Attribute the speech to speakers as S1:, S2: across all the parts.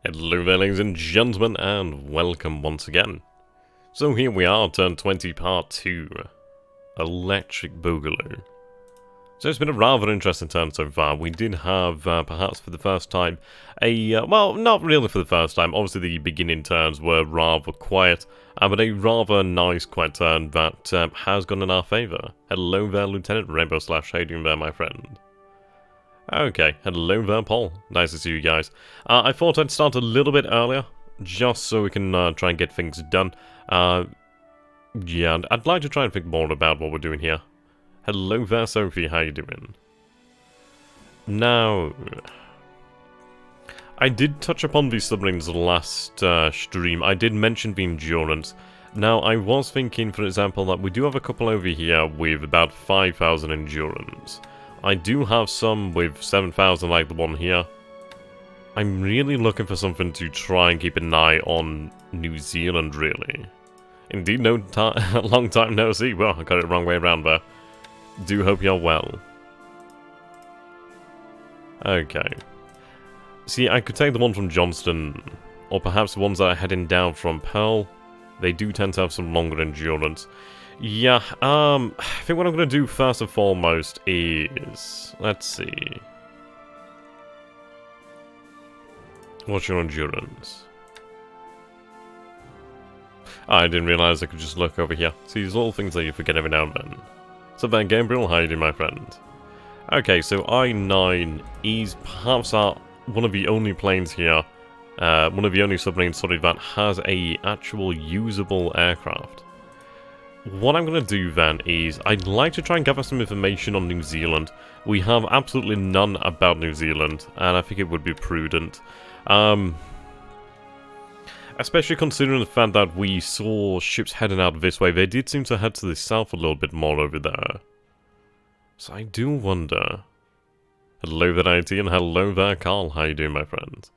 S1: Hello there, ladies and gentlemen, and welcome once again. So here we are, turn 20, part 2. Electric Boogaloo. So it's been a rather interesting turn so far. We did have, perhaps for the first time, well, not really for the first time. Obviously the beginning turns were rather quiet, but a rather nice quiet turn that has gone in our favour. Hello there, Lieutenant Rainbow Slash, how you doing there, my friend? Okay, hello there, Paul. Nice to see you guys. I thought I'd start a little bit earlier, just so we can try and get things done. Yeah, I'd like to try and think more about what we're doing here. Hello there, Sophie, how you doing? Now, I did touch upon these submarines last stream. I did mention the endurance. Now, I was thinking, for example, that we do have a couple over here with about 5,000 endurance. I do have some with 7,000 like the one here. I'm really looking for something to try and keep an eye on New Zealand, really. Indeed, long time no see. Well, I got it the wrong way around there. Do hope you're well. Okay. See, I could take the one from Johnston, or perhaps the ones that are heading down from Pearl. They do tend to have some longer endurance. Yeah, I think what I'm going to do first and foremost is... Let's see. What's your endurance? I didn't realise I could just look over here. See, these little things that you forget every now and then. So then, Gabriel, how you doing, my friend? Okay, so I-9 is perhaps one of the only planes here, one of the only submarines, sorry, that has a actual usable aircraft. What I'm going to do then is, I'd like to try and gather some information on New Zealand. We have absolutely none about New Zealand, and I think it would be prudent. Especially considering the fact that we saw ships heading out this way. They did seem to head to the south a little bit more over there. So I do wonder. Hello there, IT, and hello there, Carl. How you doing, my friend?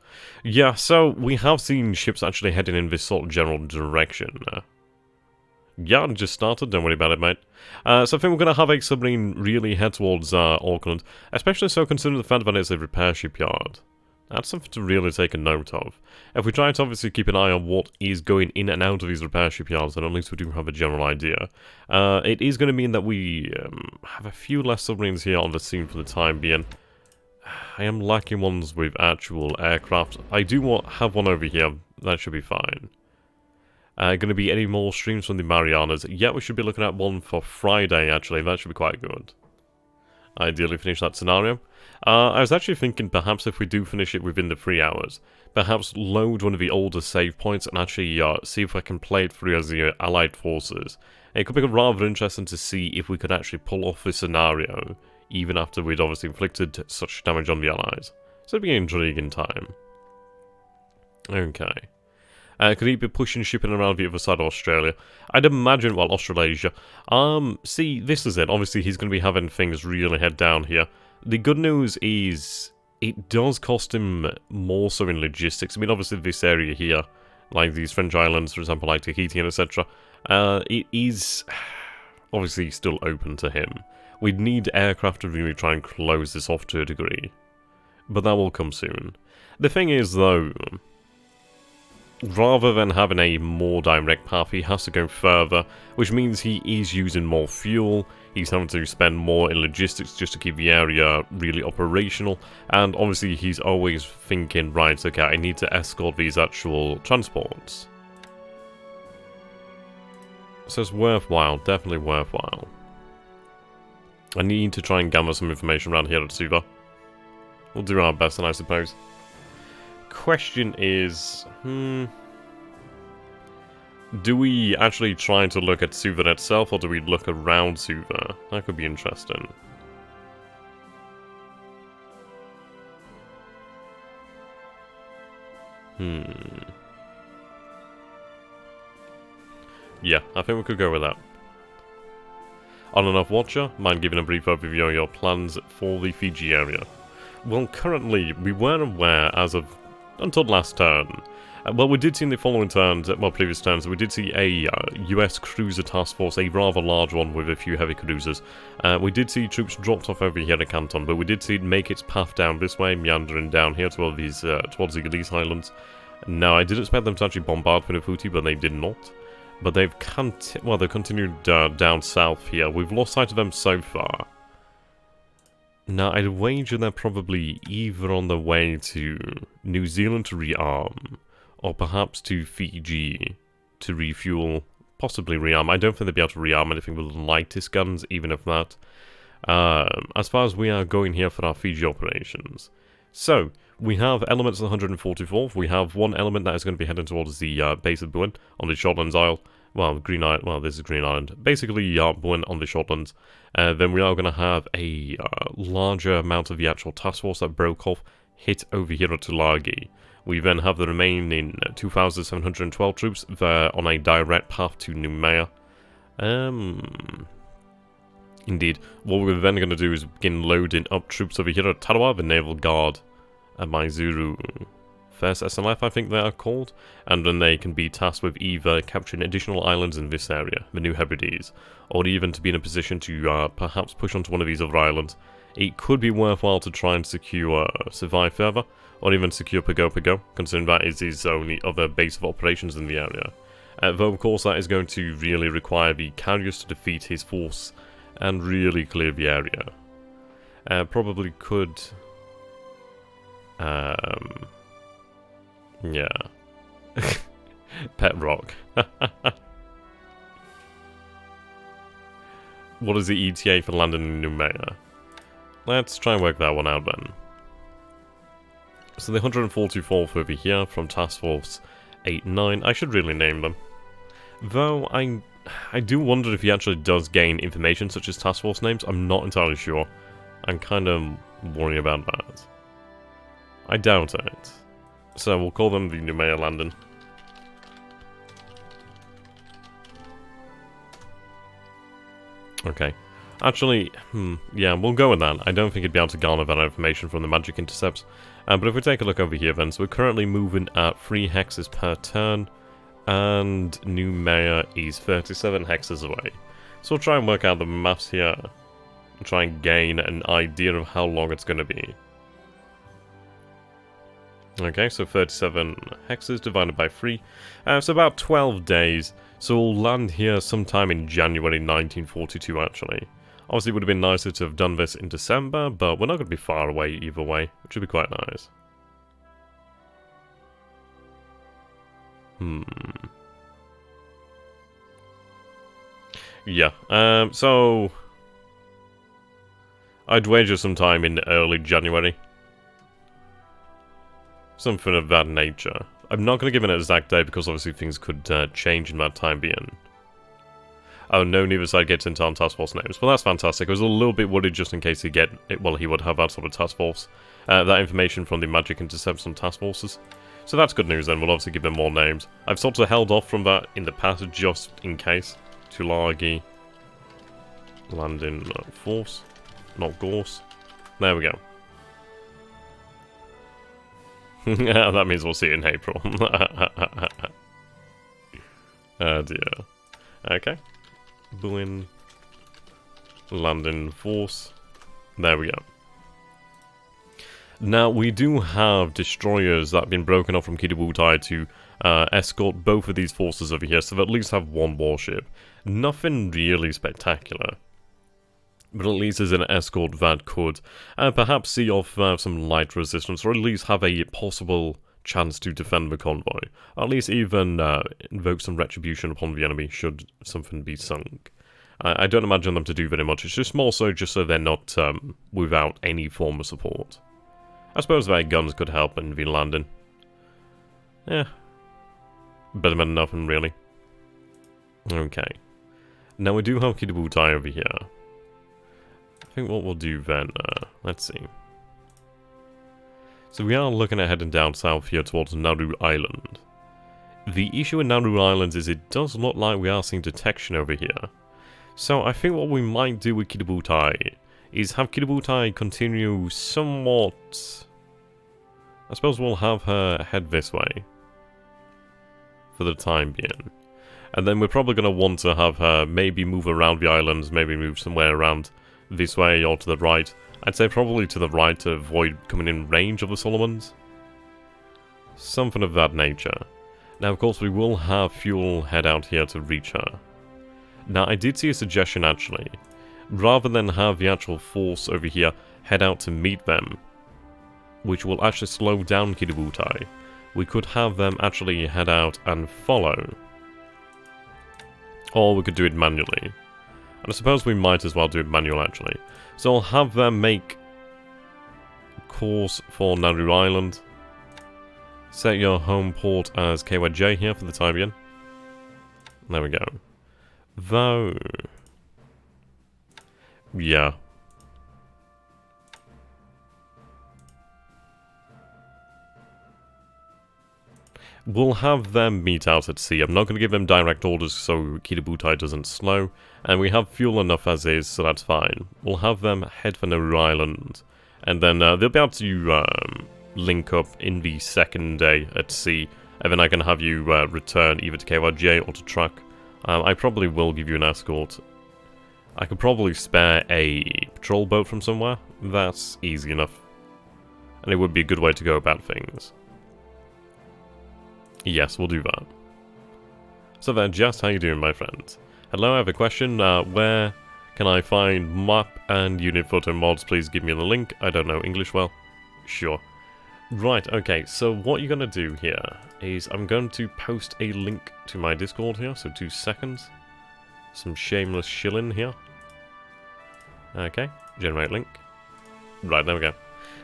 S1: Yeah, so we have seen ships actually heading in this sort of general direction. Yeah, just started, don't worry about it, mate. So I think we're going to have a submarine really head towards Auckland, especially so considering the fact that it's a repair shipyard. That's something to really take a note of. If we try to obviously keep an eye on what is going in and out of these repair shipyards, then at least we do have a general idea. It is going to mean that we have a few less submarines here on the scene for the time being. I am lacking ones with actual aircraft. I do have one over here. That should be fine. Going to be any more streams from the Marianas? Yeah, we should be looking at one for Friday, actually. That should be quite good. Ideally finish that scenario. I was actually thinking perhaps if we do finish it within the 3 hours, perhaps load one of the older save points and actually see if I can play it through as the Allied forces. It could be rather interesting to see if we could actually pull off this scenario, even after we'd obviously inflicted such damage on the Allies. So it'd be an intriguing time. Okay. Could he be pushing shipping around the other side of Australia? I'd imagine, well, Australasia. See, this is it. Obviously, he's going to be having things really head down here. The good news is, it does cost him more so in logistics. I mean, obviously, this area here, like these French islands, for example, like Tahiti and etc., it is obviously still open to him. We'd need aircraft to really try and close this off to a degree. But that will come soon. The thing is, though, rather than having a more direct path, he has to go further, which means he is using more fuel, he's having to spend more in logistics just to keep the area really operational, and obviously he's always thinking, right, okay, I need to escort these actual transports. So it's worthwhile, definitely worthwhile. I need to try and gather some information around here at Suva. We'll do our best, then, I suppose. Question is, do we actually try to look at Suva itself, or do we look around Suva? That could be interesting. Yeah, I think we could go with that. On and off Watcher, mind giving a brief overview of your plans for the Fiji area? Well, currently, we weren't aware as of until last turn. Well, we did see in the following turns, well, previous turns, we did see a US cruiser task force, a rather large one with a few heavy cruisers. We did see troops dropped off over here at Canton, but we did see it make its path down this way, meandering down here towards the Elise Islands. Now, I did expect them to actually bombard Funafuti, but they did not. But they've continued down south here. We've lost sight of them so far. Now, I'd wager they're probably either on the way to New Zealand to rearm, or perhaps to Fiji to refuel, possibly rearm. I don't think they'd be able to rearm anything with the lightest guns, even if that. As far as we are going here for our Fiji operations. So, we have elements of the 144th. We have one element that is going to be heading towards the base of Buin on the Shortlands Isle. Well, Green Island. Well, this is Green Island. Basically, Buin on the Shortlands. Then we are going to have a larger amount of the actual task force that broke off hit over here at Tulagi. We then have the remaining 2,712 troops there on a direct path to Noumea. Indeed. What we're then going to do is begin loading up troops over here at Tarawa, the Naval Guard, and Maizuru. First SLF, I think they are called, and then they can be tasked with either capturing additional islands in this area, the New Hebrides, or even to be in a position to perhaps push onto one of these other islands. It could be worthwhile to try and secure Survive further, or even secure Pago Pago, considering that is his only other base of operations in the area. Though, of course, that is going to really require the carriers to defeat his force and really clear the area. Probably could... yeah. Pet Rock. What is the ETA for landing in Noumea? Let's try and work that one out then. So the 144th over here from Task Force 8-9. I should really name them. Though I do wonder if he actually does gain information such as Task Force names. I'm not entirely sure. I'm kind of worried about that. I doubt it. So we'll call them the Noumea Landing. Okay. Actually, yeah, we'll go with that. I don't think he'd be able to garner that information from the magic intercepts. But if we take a look over here then, so we're currently moving at 3 hexes per turn, and Noumea is 37 hexes away. So we'll try and work out the maths here, and try and gain an idea of how long it's going to be. Okay, so 37 hexes divided by 3, so about 12 days. So we'll land here sometime in January 1942 actually. Obviously, it would have been nicer to have done this in December, but we're not going to be far away either way, which would be quite nice. Yeah, so... I'd wager sometime in early January. Something of that nature. I'm not going to give an exact date because obviously things could change in that time being. Oh no, neither side gets into on task force names. Well, that's fantastic. I was a little bit worried just in case he he would have that sort of task force. That information from the magic intercepts on task forces. So that's good news then. We'll obviously give them more names. I've sort of held off from that in the past just in case. Tulagi. Landing force. Not Gorse. There we go. That means we'll see it in April. Oh dear. Okay. Buin. Landing force. There we go. Now, we do have destroyers that have been broken off from Kidabutai to escort both of these forces over here, so they at least have one warship. Nothing really spectacular. But at least there's an escort that could perhaps see off some light resistance, or at least have a possible chance to defend the convoy. Or at least even invoke some retribution upon the enemy should something be sunk. I don't imagine them to do very much. It's just more so just so they're not without any form of support. I suppose their guns could help in the landing. Yeah. Better than nothing, really. Okay. Now we do have Kidabutai over here. I think what we'll do then, let's see. So we are looking at heading down south here towards Nauru Island. The issue with Nauru Islands is it does look like we are seeing detection over here. So I think what we might do with Kidabutai is have Kidabutai continue somewhat I suppose we'll have her head this way. For the time being. And then we're probably going to want to have her maybe move around the islands, maybe move somewhere around this way or to the right. I'd say probably to the right to avoid coming in range of the Solomons. Something of that nature. Now, of course, we will have fuel head out here to reach her. Now, I did see a suggestion, actually. Rather than have the actual force over here head out to meet them, which will actually slow down Kidobutai, we could have them actually head out and follow. Or we could do it manually. And I suppose we might as well do it manual, actually. So I'll have them make course for Nauru Island. Set your home port as KYJ here for the time being. There we go. Though... yeah. We'll have them meet out at sea. I'm not going to give them direct orders so Kidobutai doesn't slow. And we have fuel enough as is, so that's fine. We'll have them head for Nauru Island. And then they'll be able to link up in the second day at sea. And then I can have you return either to KYJ or to truck. I probably will give you an escort. I could probably spare a patrol boat from somewhere. That's easy enough. And it would be a good way to go about things. Yes, we'll do that. So then, Just, how you doing, my friend? Hello, I have a question. Where can I find map and unit photo mods? Please give me the link. I don't know English well. Sure. Right, okay, so what you're going to do here is I'm going to post a link to my Discord here, so 2 seconds. Some shameless shilling here. Okay, generate link. Right, there we go.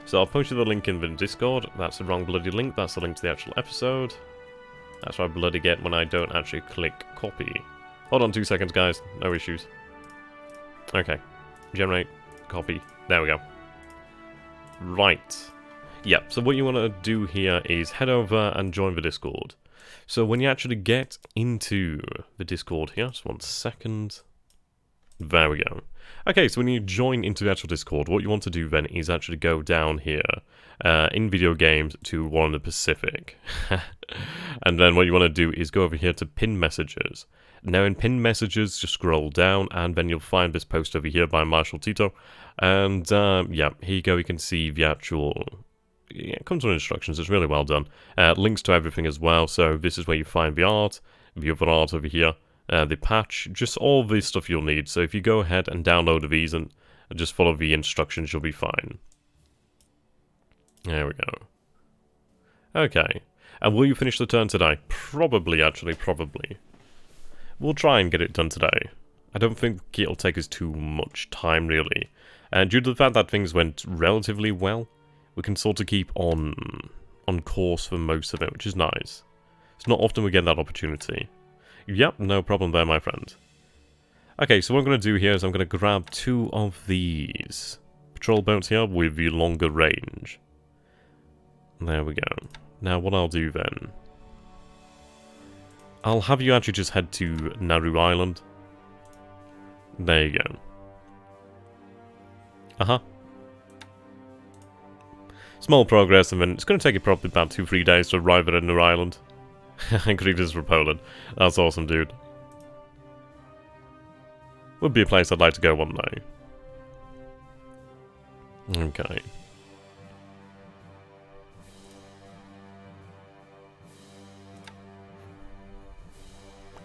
S1: So I'll post you the link in the Discord. That's the wrong bloody link, that's the link to the actual episode. That's what I bloody get when I don't actually click copy. Hold on 2 seconds, guys. No issues. Okay. Generate. Copy. There we go. Right. Yeah, so what you want to do here is head over and join the Discord. So when you actually get into the Discord here, just 1 second. There we go. Okay, so when you join into the actual Discord, what you want to do then is actually go down here in video games to One Pacific. And then what you want to do is go over here to pin messages. Now in pin messages, just scroll down and then you'll find this post over here by Marshall Tito. And yeah, here you go, you can see the actual... yeah, it comes with instructions, it's really well done. Links to everything as well, so this is where you find the art, the other art over here. The patch, just all the stuff you'll need. So if you go ahead and download these and just follow the instructions, you'll be fine. There we go. Okay. And will you finish the turn today? Probably, actually, probably. We'll try and get it done today. I don't think it'll take us too much time, really. And due to the fact that things went relatively well, we can sort of keep on course for most of it, which is nice. It's not often we get that opportunity. Yep, no problem there, my friend. Okay, so what I'm going to do here is I'm going to grab 2 of these patrol boats here with the longer range. There we go. Now, what I'll do then... I'll have you actually just head to Nauru Island. There you go. Uh-huh. Small progress, and then it's going to take you probably about 2-3 days to arrive at Nauru Island. Greetings from Poland. That's awesome, dude. Would be a place I'd like to go one day. Okay.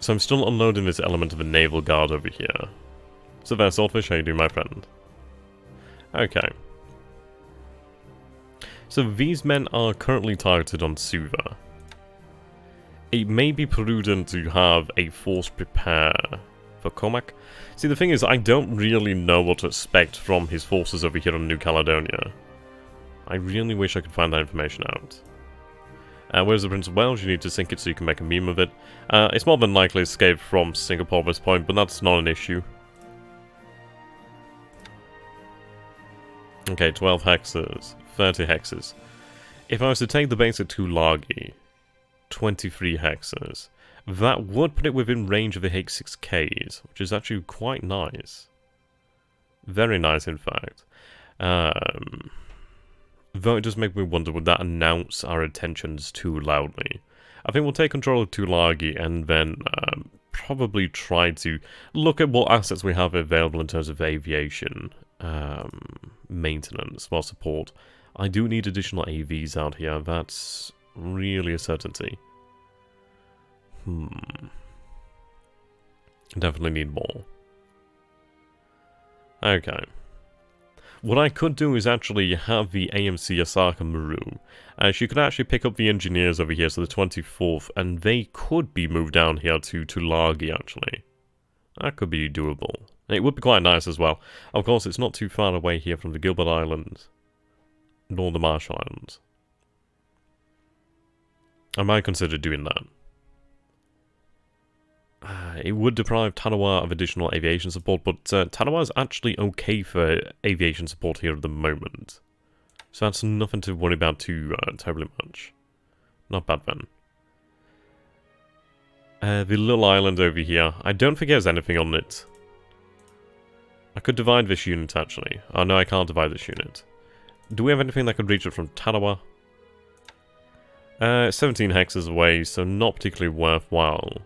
S1: So I'm still unloading this element of the naval guard over here. So there, Saltfish, how you doing, my friend? Okay. So these men are currently targeted on Suva. It may be prudent to have a force prepare for Comac. See, the thing is, I don't really know what to expect from his forces over here on New Caledonia. I really wish I could find that information out. Where's the Prince of Wales? You need to sink it so you can make a meme of it. It's more than likely escaped from Singapore at this point, but that's not an issue. Okay, 12 hexes, 30 hexes. If I was to take the base at Tulagi, 23 hexes, that would put it within range of the H6Ks, which is actually quite nice. Very nice, in fact. Though it does make me wonder, would that announce our intentions too loudly? I think we'll take control of Tulagi and then probably try to look at what assets we have available in terms of aviation, maintenance, while support. I do need additional AVs out here, that's really a certainty. Definitely need more. Okay. What I could do is actually have the AMC Asaka Maru. She could actually pick up the engineers over here, so the 24th, and they could be moved down here to Tulagi, actually. That could be doable. It would be quite nice as well. Of course, it's not too far away here from the Gilbert Islands, nor the Marshall Islands. I might consider doing that. It would deprive Tanawa of additional aviation support, but Tanawa is actually okay for aviation support here at the moment. So that's nothing to worry about too terribly much. Not bad then. The little island over here, I don't think there's anything on it. I could divide this unit actually. Oh no, I can't divide this unit. Do we have anything that could reach it from Tanawa? 17 hexes away, so not particularly worthwhile.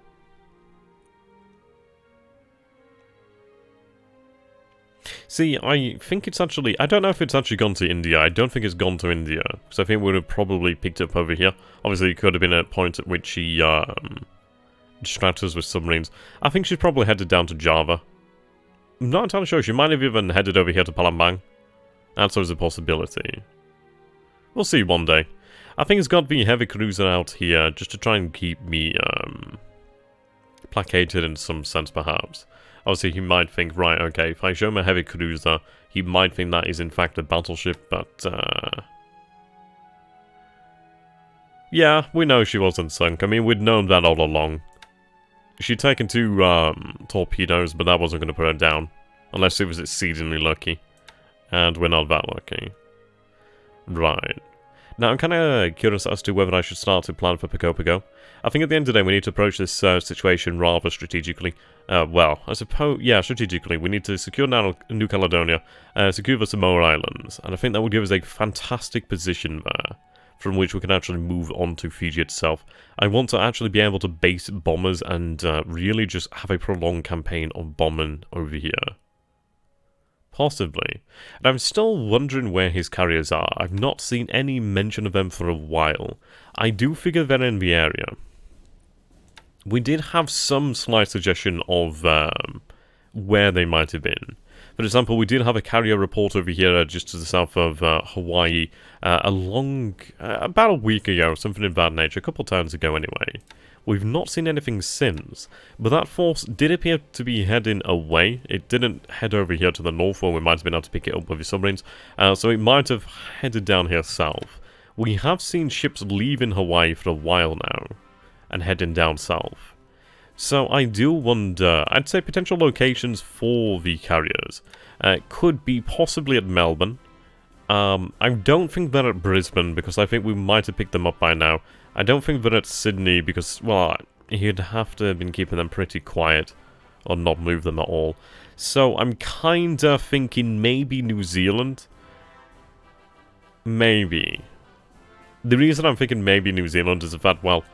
S1: See, I think it's actually... I don't know if it's actually gone to India. I don't think it's gone to India. Because I think we would have probably picked it up over here. Obviously, it could have been a point at which she distracted us with submarines. I think she's probably headed down to Java. I'm not entirely sure. She might have even headed over here to Palembang. That's always a possibility. We'll see one day. I think it's got the heavy cruiser out here just to try and keep me placated in some sense, perhaps. Obviously, he might think, right, okay, if I show him a heavy cruiser, he might think that is in fact a battleship, but, yeah, we know she wasn't sunk. I mean, we'd known that all along. She'd taken 2, torpedoes, but that wasn't going to put her down. Unless it was exceedingly lucky. And we're not that lucky. Right. Now, I'm kind of curious as to whether I should start to plan for Pico. I think at the end of the day, we need to approach this situation rather strategically. Well, I suppose, yeah, strategically. We need to secure New Caledonia, secure the Samoa Islands, and I think that would give us a fantastic position there, from which we can actually move on to Fiji itself. I want to actually be able to base bombers and really just have a prolonged campaign of bombing over here. Possibly. And I'm still wondering where his carriers are. I've not seen any mention of them for a while. I do figure they're in the area. We did have some slight suggestion of where they might have been. For example, we did have a carrier report over here just to the south of Hawaii about a week ago, something of that nature, a couple of times ago anyway. We've not seen anything since, but that force did appear to be heading away. It didn't head over here to the north, where we might have been able to pick it up with the submarines, so it might have headed down here south. We have seen ships leaving Hawaii for a while now, and heading down south. So I do wonder, I'd say potential locations for the carriers could be possibly at Melbourne. I don't think they're at Brisbane, because I think we might have picked them up by now. I don't think they're at Sydney, because, well, he'd have to have been keeping them pretty quiet, or not move them at all. So I'm kinda thinking maybe New Zealand? Maybe. The reason I'm thinking maybe New Zealand is the fact, well,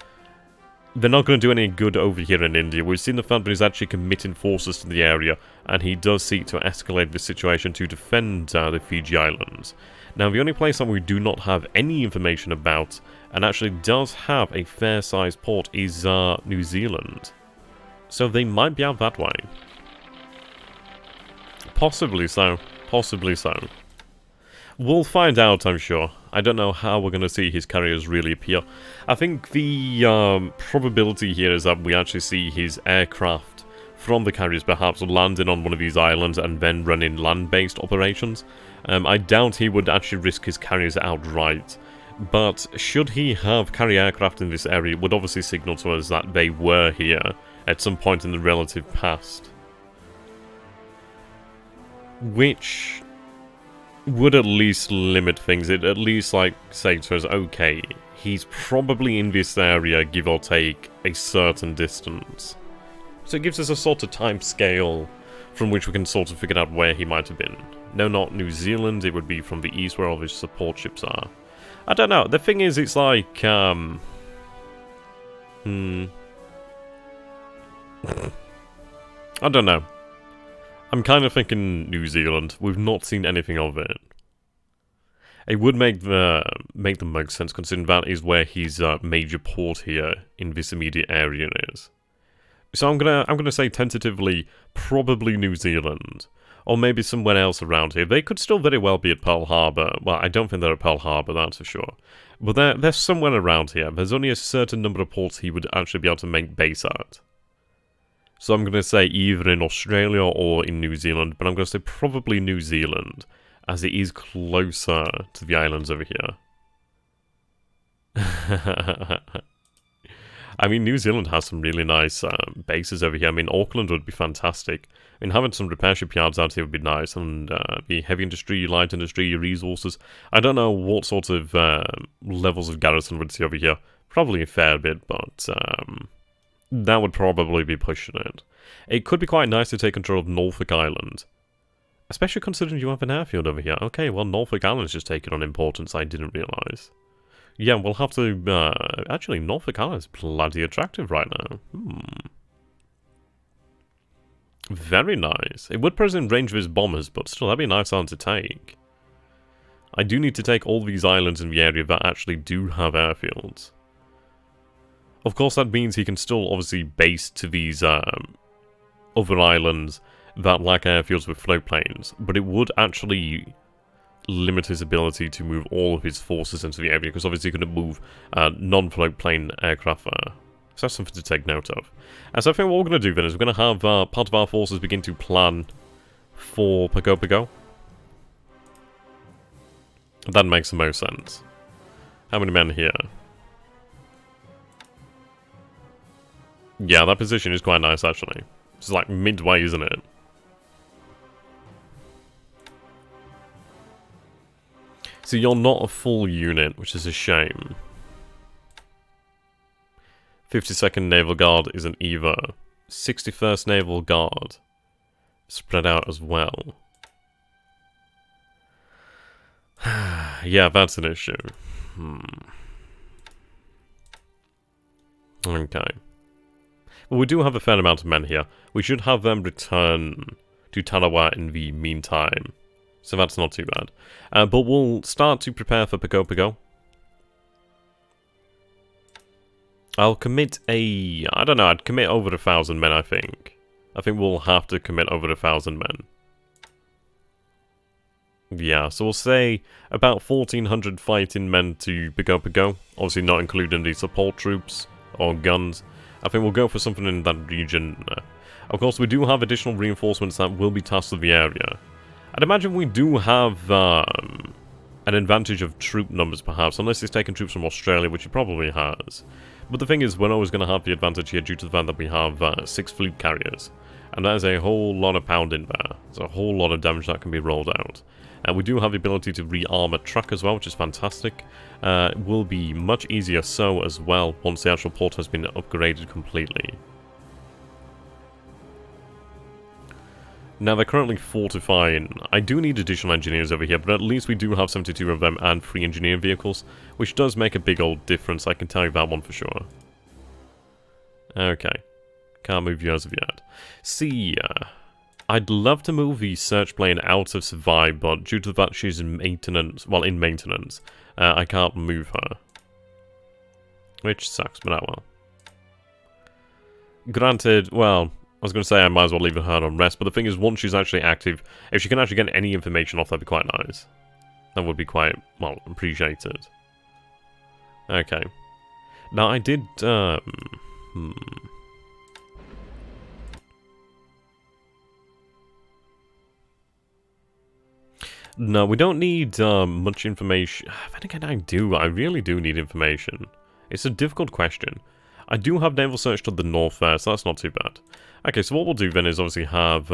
S1: they're not going to do any good over here in India. We've seen the fact that he's actually committing forces to the area, and he does seek to escalate the situation to defend the Fiji Islands. Now, the only place that we do not have any information about, and actually does have a fair-sized port, is New Zealand. So they might be out that way. Possibly so. Possibly so. We'll find out, I'm sure. I don't know how we're going to see his carriers really appear. I think the probability here is that we actually see his aircraft from the carriers perhaps landing on one of these islands and then running land-based operations. I doubt he would actually risk his carriers outright. But should he have carrier aircraft in this area, it would obviously signal to us that they were here at some point in the relative past. Which would at least limit things. It at least, like, say to us, okay, he's probably in this area, give or take, a certain distance. So it gives us a sort of time scale from which we can sort of figure out where he might have been. No, not New Zealand. It would be from the east where all his support ships are. I don't know. The thing is, it's like, I don't know. I'm kind of thinking New Zealand. We've not seen anything of it. It would make the most sense, considering that is where his major port here in this immediate area is. So I'm gonna say tentatively, probably New Zealand, or maybe somewhere else around here. They could still very well be at Pearl Harbor. Well, I don't think they're at Pearl Harbor, that's for sure. But they're somewhere around here. There's only a certain number of ports he would actually be able to make base at. So I'm gonna say either in Australia or in New Zealand, but I'm gonna say probably New Zealand, as it is closer to the islands over here. I mean, New Zealand has some really nice bases over here. I mean, Auckland would be fantastic. I mean, having some repair shipyards out here would be nice, and the heavy industry, light industry, resources. I don't know what sort of levels of garrison we'd see over here. Probably a fair bit, but that would probably be pushing it. It could be quite nice to take control of Norfolk Island. Especially considering you have an airfield over here. Okay, well, Norfolk Island's just taken on importance, I didn't realise. Yeah, we'll have to, actually, Norfolk Island's bloody attractive right now. Very nice. It would put us in range of his bombers, but still, that'd be a nice island to take. I do need to take all these islands in the area that actually do have airfields. Of course, that means he can still, obviously, base to these, other islands that lack airfields with float planes, but it would actually limit his ability to move all of his forces into the area, because obviously he couldn't move non-float plane aircraft there. So that's something to take note of. And so I think what we're going to do then is we're going to have part of our forces begin to plan for Pago Pago. That makes the most sense. How many men here? Yeah, that position is quite nice actually. It's like midway, isn't it? So you're not a full unit, which is a shame. 52nd Naval Guard isn't either. 61st Naval Guard spread out as well. Yeah, that's an issue. Okay. Well, we do have a fair amount of men here. We should have them return to Tarawa in the meantime. So that's not too bad. But we'll start to prepare for Pago Pago. I'll commit I don't know, I'd commit over 1,000 men, I think. I think we'll have to commit over 1,000 men. Yeah, so we'll say about 1,400 fighting men to Pago Pago. Obviously not including the support troops or guns. I think we'll go for something in that region. Of course, we do have additional reinforcements that will be tasked with the area. I'd imagine we do have an advantage of troop numbers, perhaps, unless he's taken troops from Australia, which he probably has. But the thing is, we're always going to have the advantage here due to the fact that we have 6 fleet carriers. And that is a whole lot of pounding there. There's a whole lot of damage that can be rolled out. And we do have the ability to re-armor truck as well, which is fantastic. It will be much easier so as well once the actual port has been upgraded completely. Now, they're currently fortifying. I do need additional engineers over here, but at least we do have 72 of them and 3 engineering vehicles, which does make a big old difference, I can tell you that one for sure. Okay. Can't move you as of yet. See, I'd love to move the search plane out of Survive, but due to the fact she's in maintenance, well, in maintenance, I can't move her. Which sucks, but oh well. Granted, well, I was going to say I might as well leave her on rest, but the thing is, once she's actually active, if she can actually get any information off, that'd be quite nice. That would be quite, well, appreciated. Okay. Now, I did, No, we don't need much information. Then again, I really do need information. It's a difficult question. I do have naval search to the north there, so that's not too bad. Okay, so what we'll do then is obviously have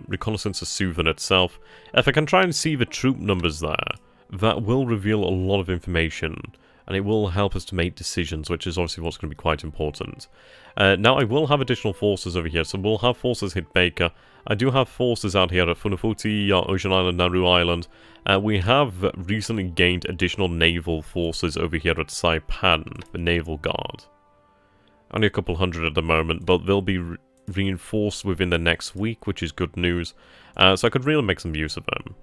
S1: reconnaissance of Suvan itself. If I can try and see the troop numbers there, that will reveal a lot of information and it will help us to make decisions, which is obviously what's going to be quite important. Now, I will have additional forces over here, so we'll have forces hit Baker. I do have forces out here at Funafuti, Ocean Island, Nauru Island. We have recently gained additional naval forces over here at Saipan, the Naval Guard. Only a couple hundred at the moment, but they'll be reinforced within the next week, which is good news. So I could really make some use of them.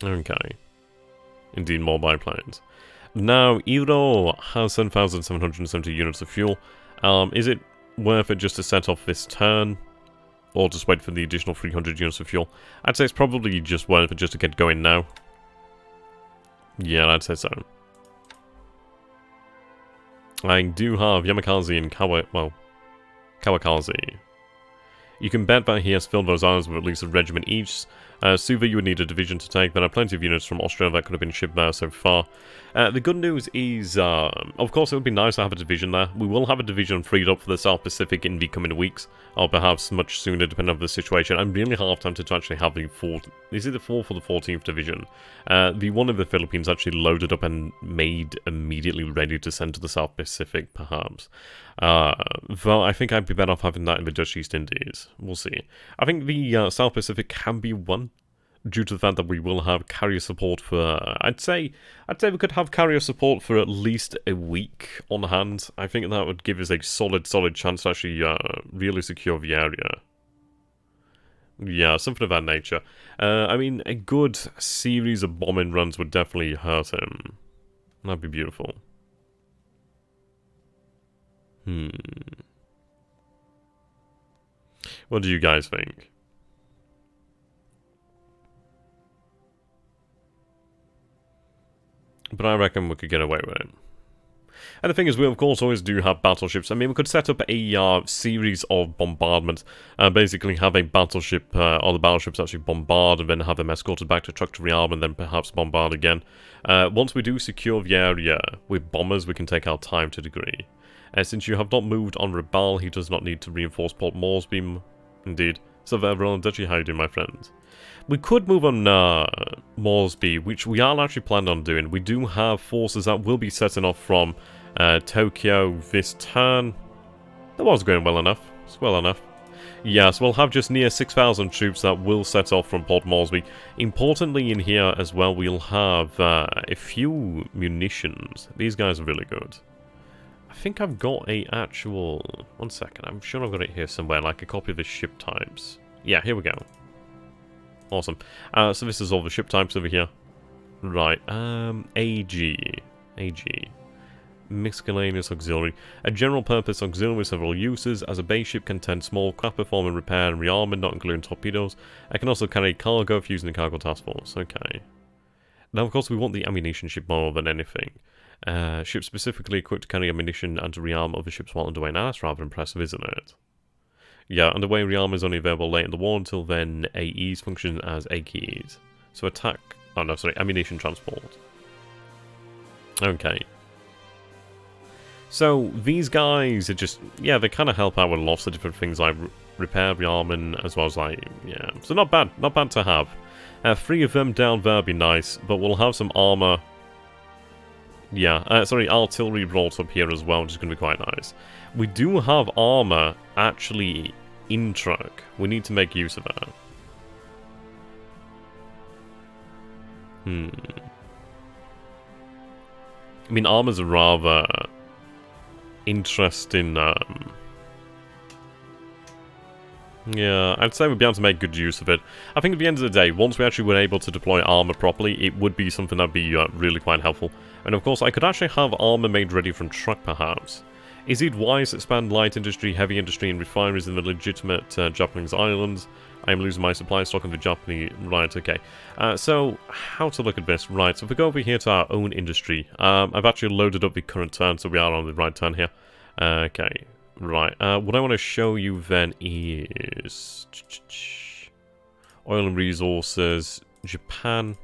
S1: Okay. Indeed, more biplanes. Now, Iro has 7,770 units of fuel. Is it worth it just to set off this turn? Or just wait for the additional 300 units of fuel? I'd say it's probably just worth it just to get going now. Yeah, I'd say so. I do have Yamakaze and Kawakaze. You can bet that he has filled those islands with at least a regiment each. Suva, you would need a division to take. There are plenty of units from Austria that could have been shipped there so far. The good news is, of course, it would be nice to have a division there. We will have a division freed up for the South Pacific in the coming weeks, or perhaps much sooner, depending on the situation. I'm really half tempted to actually have the 4th... Is it the 4th or the 14th Division? The one in the Philippines actually loaded up and made immediately ready to send to the South Pacific, perhaps. Though I think I'd be better off having that in the Dutch East Indies. We'll see. I think the South Pacific can be won, due to the fact that we will have carrier support for... I'd say we could have carrier support for at least a week on hand. I think that would give us a solid chance to actually really secure the area. Yeah, something of that nature. I mean, a good series of bombing runs would definitely hurt him. That'd be beautiful. What do you guys think? But I reckon we could get away with it. And the thing is, we of course always do have battleships. I mean, we could set up a series of bombardments. Basically have a battleship, or the battleships actually bombard, and then have them escorted back to truck to rearm, and then perhaps bombard again. Once we do secure the area with bombers, we can take our time to a degree. Since you have not moved on Rabaul, he does not need to reinforce Port Moresby. Indeed. So everyone, Dutchy, how you doing, my friend? We could move on Moresby, which we are actually planning on doing. We do have forces that will be setting off from Tokyo this turn. That was going well enough. It's well enough. Yes, we'll have just near 6,000 troops that will set off from Port Moresby. Importantly in here as well, we'll have a few munitions. These guys are really good. I think I've got a actual... One second, I'm sure I've got it here somewhere, like a copy of the ship types. Yeah, here we go. Awesome. So this is all the ship types over here. Right, AG. Miscellaneous auxiliary. A general purpose auxiliary with several uses. As a base ship can tend small craft performing repair and rearmament, not including torpedoes. I can also carry cargo if using the cargo task force. Okay. Now, of course, we want the ammunition ship more than anything. Ship specifically equipped to carry ammunition and to rearm other ships while underway. Now, that's rather impressive, isn't it? Yeah, underway rearm is only available late in the war. Until then, AEs function as AKEs. So attack... Oh, no, sorry. Ammunition transport. Okay. So, these guys are just... Yeah, they kind of help out with lots of different things like repair, rearming, as well as like... Yeah, so not bad. Not bad to have. 3 of them down there would be nice, but we'll have some armor... Yeah, sorry, artillery brought up here as well, which is going to be quite nice. We do have armor actually in truck. We need to make use of that. I mean, armor's a rather interesting... Yeah, I'd say we'd be able to make good use of it. I think at the end of the day, once we actually were able to deploy armor properly, it would be something that'd be really quite helpful. And of course, I could actually have armor made ready from truck, perhaps. Is it wise to expand light industry, heavy industry, and refineries in the legitimate Japanese islands? I am losing my supply stock of the Japanese... Right, okay. So, how to look at this? Right, so if we go over here to our own industry, I've actually loaded up the current turn, so we are on the right turn here. Okay. Right, what I want to show you then is... Oil and resources, Japan.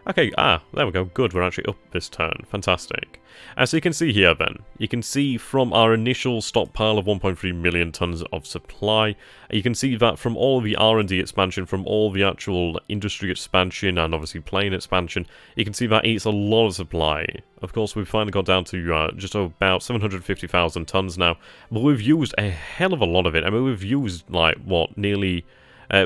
S1: Okay, there we go. Good, we're actually up this turn. Fantastic. As you can see here then, you can see from our initial stockpile of 1.3 million tons of supply, you can see that from all the R&D expansion, from all the actual industry expansion and obviously plane expansion, you can see that eats a lot of supply. Of course, we've finally got down to just about 750,000 tons now, but we've used a hell of a lot of it. I mean, we've used, like, what, nearly...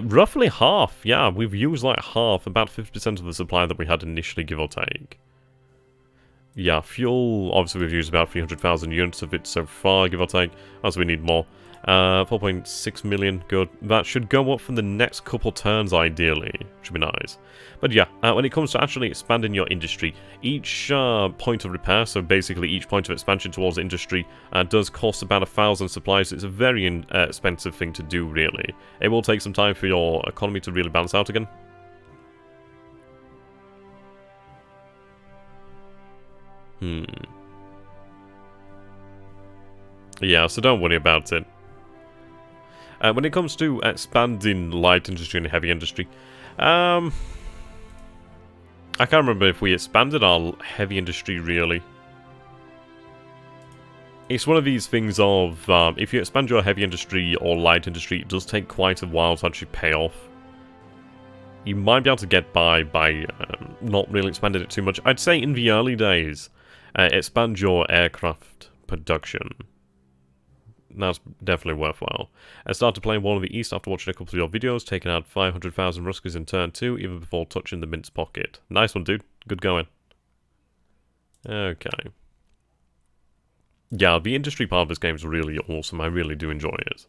S1: roughly half, yeah, we've used like half, about 50% of the supply that we had initially, give or take. Yeah, fuel, obviously we've used about 300,000 units of it so far, give or take, as we need more. 4.6 million, good. That should go up for the next couple turns, ideally. Should be nice. But yeah, when it comes to actually expanding your industry, each point of repair, so basically each point of expansion towards industry, does cost about 1,000 supplies. It's a very expensive thing to do, really. It will take some time for your economy to really balance out again. Yeah, so don't worry about it. When it comes to expanding light industry and heavy industry, I can't remember if we expanded our heavy industry, really. It's one of these things of, if you expand your heavy industry or light industry, it does take quite a while to actually pay off. You might be able to get by not really expanding it too much. I'd say in the early days, expand your aircraft production. That's definitely worthwhile. I started playing Wall of the East after watching a couple of your videos, taking out 500,000 Ruskers in turn 2, even before touching the Mint's pocket. Nice one, dude. Good going. Okay. Yeah, the industry part of this game is really awesome. I really do enjoy it.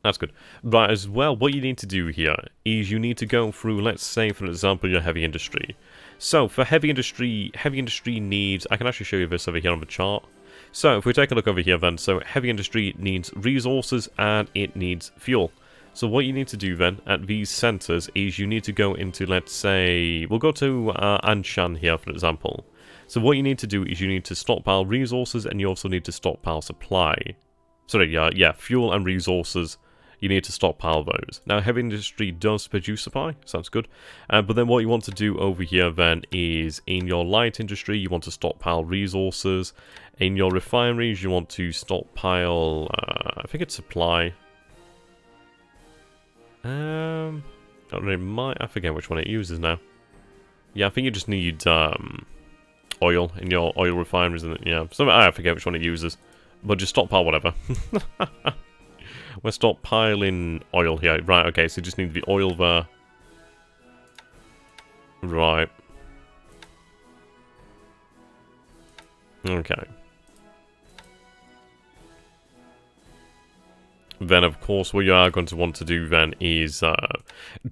S1: That's good. Right, as well, what you need to do here is you need to go through, let's say, for example, your heavy industry. So, for heavy industry needs... I can actually show you this over here on the chart. So, if we take a look over here then, so heavy industry needs resources and it needs fuel. So what you need to do then, at these centers, is you need to go into, let's say, we'll go to Anshan here, for example. So what you need to do is you need to stockpile resources and you also need to stockpile supply. Sorry, yeah, fuel and resources. You need to stockpile those. Now, heavy industry does produce supply, sounds good. But then what you want to do over here then is in your light industry, you want to stockpile resources. In your refineries, you want to stockpile, I think it's supply. I forget which one it uses now. Yeah, I think you just need oil in your oil refineries, and yeah, so I forget which one it uses. But just stockpile whatever. We're stockpiling oil here. Right, okay, so you just need the oil there. Right. Okay. Then, of course, what you are going to want to do then is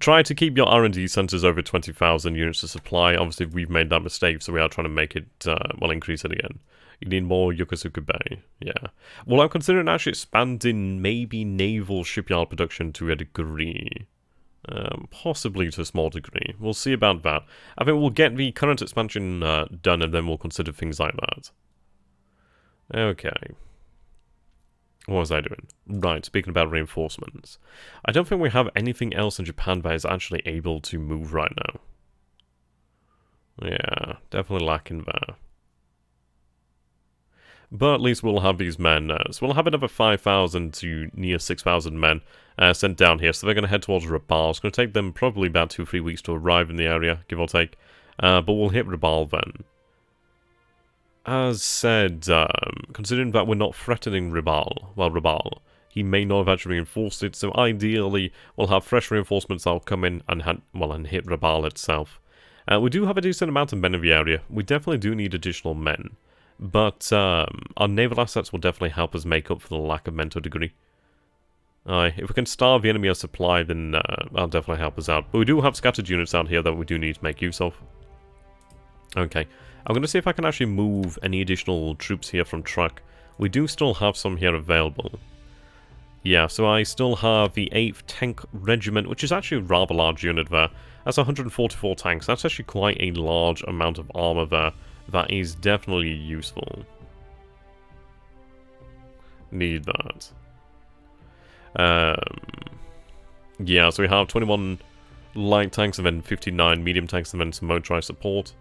S1: try to keep your R&D centers over 20,000 units of supply. Obviously, we've made that mistake, so we are trying to make it, well, increase it again. You need more Yokosuka Bay, yeah. Well, I'm considering actually expanding maybe naval shipyard production to a degree. Possibly to a small degree. We'll see about that. I think we'll get the current expansion done and then we'll consider things like that. Okay. What was I doing? Right, speaking about reinforcements. I don't think we have anything else in Japan that is actually able to move right now. Yeah, definitely lacking there. But at least we'll have these men. So we'll have another 5,000 to near 6,000 men sent down here. So they're going to head towards Rabaul. It's going to take them probably about 2-3 weeks to arrive in the area, give or take. But we'll hit Rabaul then. As said, considering that we're not threatening Rabaul, he may not have actually reinforced it, so ideally we'll have fresh reinforcements that'll come in and hit Rabaul itself. We do have a decent amount of men in the area. We definitely do need additional men, but our naval assets will definitely help us make up for the lack of men to a degree. If we can starve the enemy of supply, then that'll definitely help us out. But we do have scattered units out here that we do need to make use of. Okay. I'm going to see if I can actually move any additional troops here from truck. We do still have some here available. Yeah, so I still have the 8th Tank Regiment, which is actually a rather large unit there. That's 144 tanks. That's actually quite a large amount of armor there. That is definitely useful. Need that. Yeah, so we have 21 light tanks and then 59 medium tanks and then some motorized support.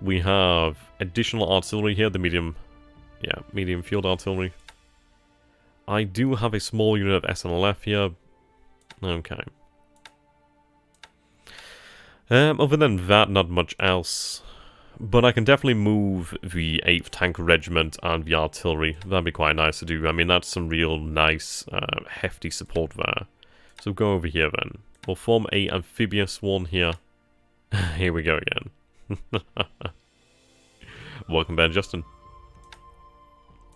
S1: We have additional artillery here, the medium field artillery. I do have a small unit of SNLF here. Okay. Other than that, not much else. But I can definitely move the 8th Tank Regiment and the artillery. That'd be quite nice to do. I mean, that's some real nice, hefty support there. So go over here then. We'll form a amphibious one here. Here we go again. Welcome back, Justin.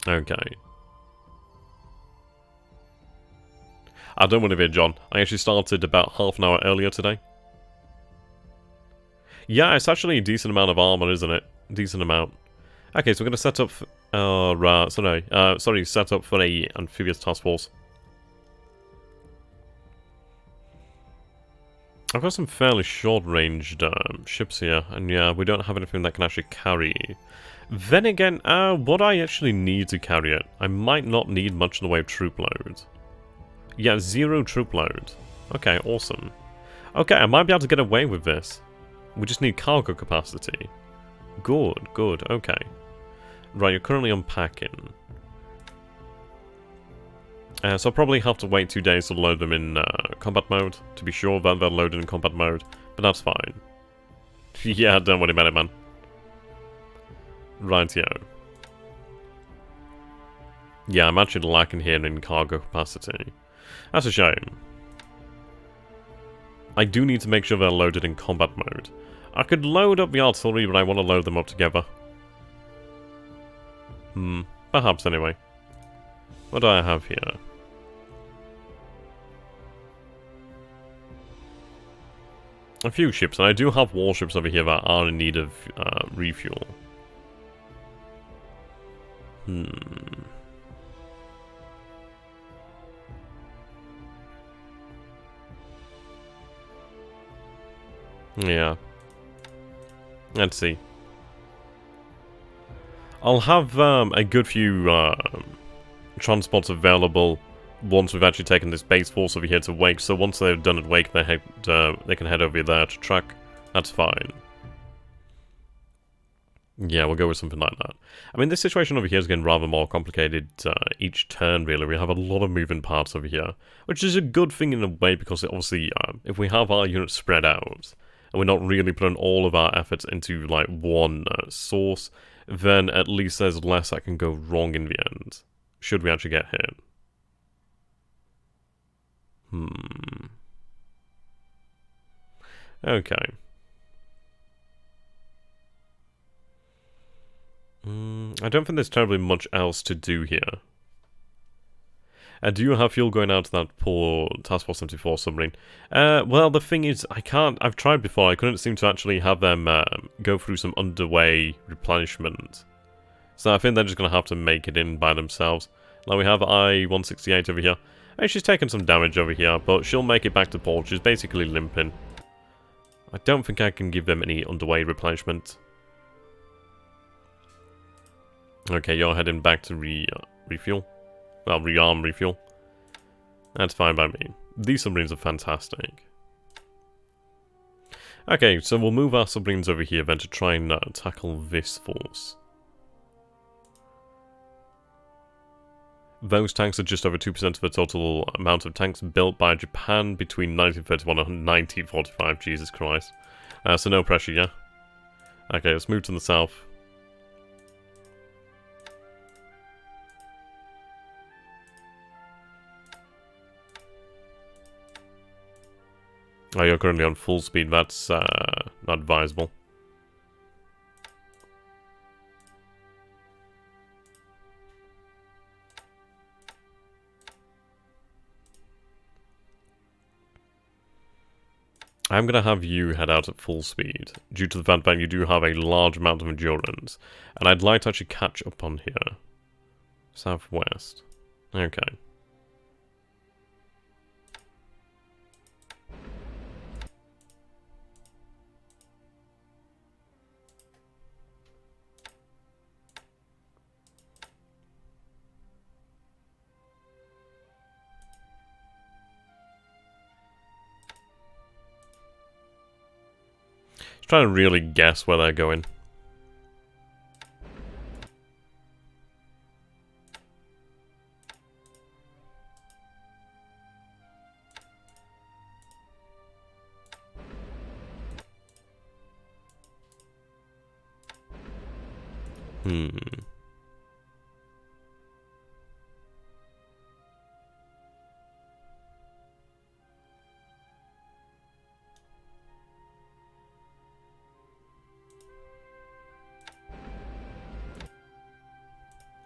S1: Okay. I don't want to be John. I actually started about half an hour earlier today. Yeah, it's actually a decent amount of armor, isn't it? Decent amount. Okay, so we're going to set up... set up for a amphibious task force. I've got some fairly short-ranged ships here, and yeah, we don't have anything that can actually carry. Then again, would I actually need to carry it? I might not need much in the way of troop load. Yeah, 0 troop load. Okay, awesome. Okay, I might be able to get away with this. We just need cargo capacity. Good, good, okay. Right, you're currently unpacking. So I'll probably have to wait 2 days to load them in combat mode, to be sure that they're loaded in combat mode, but that's fine. Yeah, don't worry about it, man. Rightio. Yeah, I'm actually lacking here in cargo capacity. That's a shame. I do need to make sure they're loaded in combat mode. I could load up the artillery, but I want to load them up together. Perhaps anyway. What do I have here? A few ships, and I do have warships over here that are in need of refuel. Yeah. Let's see. I'll have a good few transports available once we've actually taken this base force over here to Wake. So once they're done at Wake, they can head over there to track. That's fine. Yeah, we'll go with something like that. I mean, this situation over here is getting rather more complicated each turn, really. We have a lot of moving parts over here, which is a good thing in a way, because it obviously, if we have our units spread out, and we're not really putting all of our efforts into, like, one source, then at least there's less that can go wrong in the end, should we actually get hit. Okay. I don't think there's terribly much else to do here. Do you have fuel going out to that poor Task Force 74 submarine? Well, the thing is, I can't... I've tried before, I couldn't seem to actually have them go through some underway replenishment. So I think they're just going to have to make it in by themselves. Now we have I-168 over here. Hey, she's taken some damage over here, but she'll make it back to port. She's basically limping. I don't think I can give them any underway replenishment. Okay, you're heading back to refuel. Well, rearm, refuel. That's fine by me. These submarines are fantastic. Okay, so we'll move our submarines over here then to try and tackle this force. Those tanks are just over 2% of the total amount of tanks built by Japan between 1931 and 1945. Jesus Christ. So no pressure, yeah? Okay, let's move to the south. Oh, you're currently on full speed. That's not advisable. I'm going to have you head out at full speed, due to the fact that you do have a large amount of endurance. And I'd like to actually catch up on here. Southwest. Okay. Trying to really guess where they're going.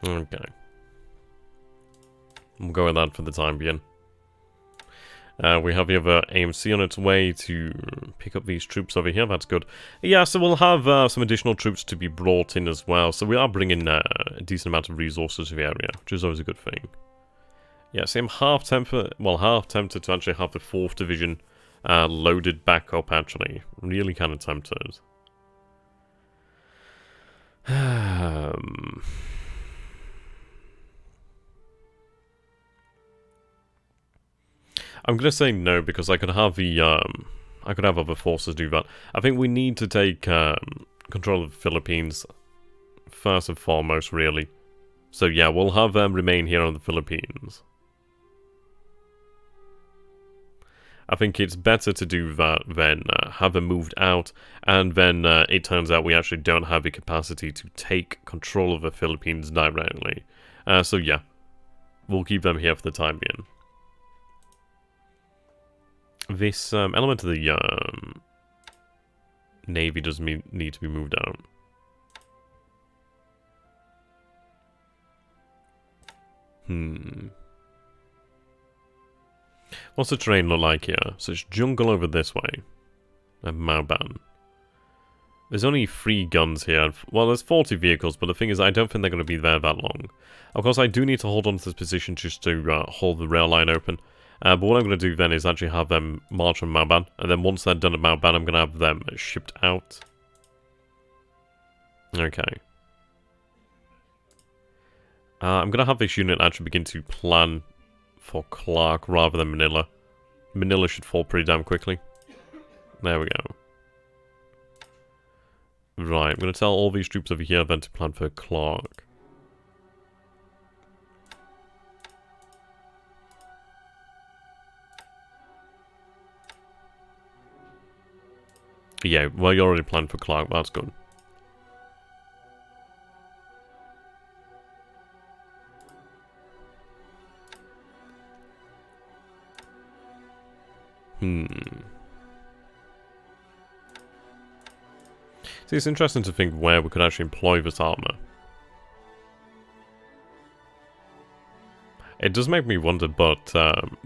S1: Okay. We'll go with that for the time being. We have the other AMC on its way to pick up these troops over here. That's good. Yeah, so we'll have some additional troops to be brought in as well. So we are bringing a decent amount of resources to the area, which is always a good thing. Yeah, so I'm half tempted to actually have the 4th Division loaded back up, actually. Really kind of tempted. I'm gonna say no because I could have the I could have other forces do that. I think we need to take control of the Philippines first and foremost, really. So yeah, we'll have them remain here on the Philippines. I think it's better to do that than have them moved out, and then it turns out we actually don't have the capacity to take control of the Philippines directly. So yeah, we'll keep them here for the time being. This element of the Navy does need to be moved out. What's the terrain look like here? So it's jungle over this way. And Mauban. There's only 3 guns here. Well, there's 40 vehicles, but the thing is, I don't think they're going to be there that long. Of course, I do need to hold on to this position just to hold the rail line open. But what I'm going to do then is actually have them march on Mauban, and then once they're done at Mauban, I'm going to have them shipped out. Okay. I'm going to have this unit actually begin to plan for Clark rather than Manila. Manila should fall pretty damn quickly. There we go. Right, I'm going to tell all these troops over here then to plan for Clark. Yeah, well, you already planned for Clark, that's good. See, it's interesting to think where we could actually employ this armor. It does make me wonder, but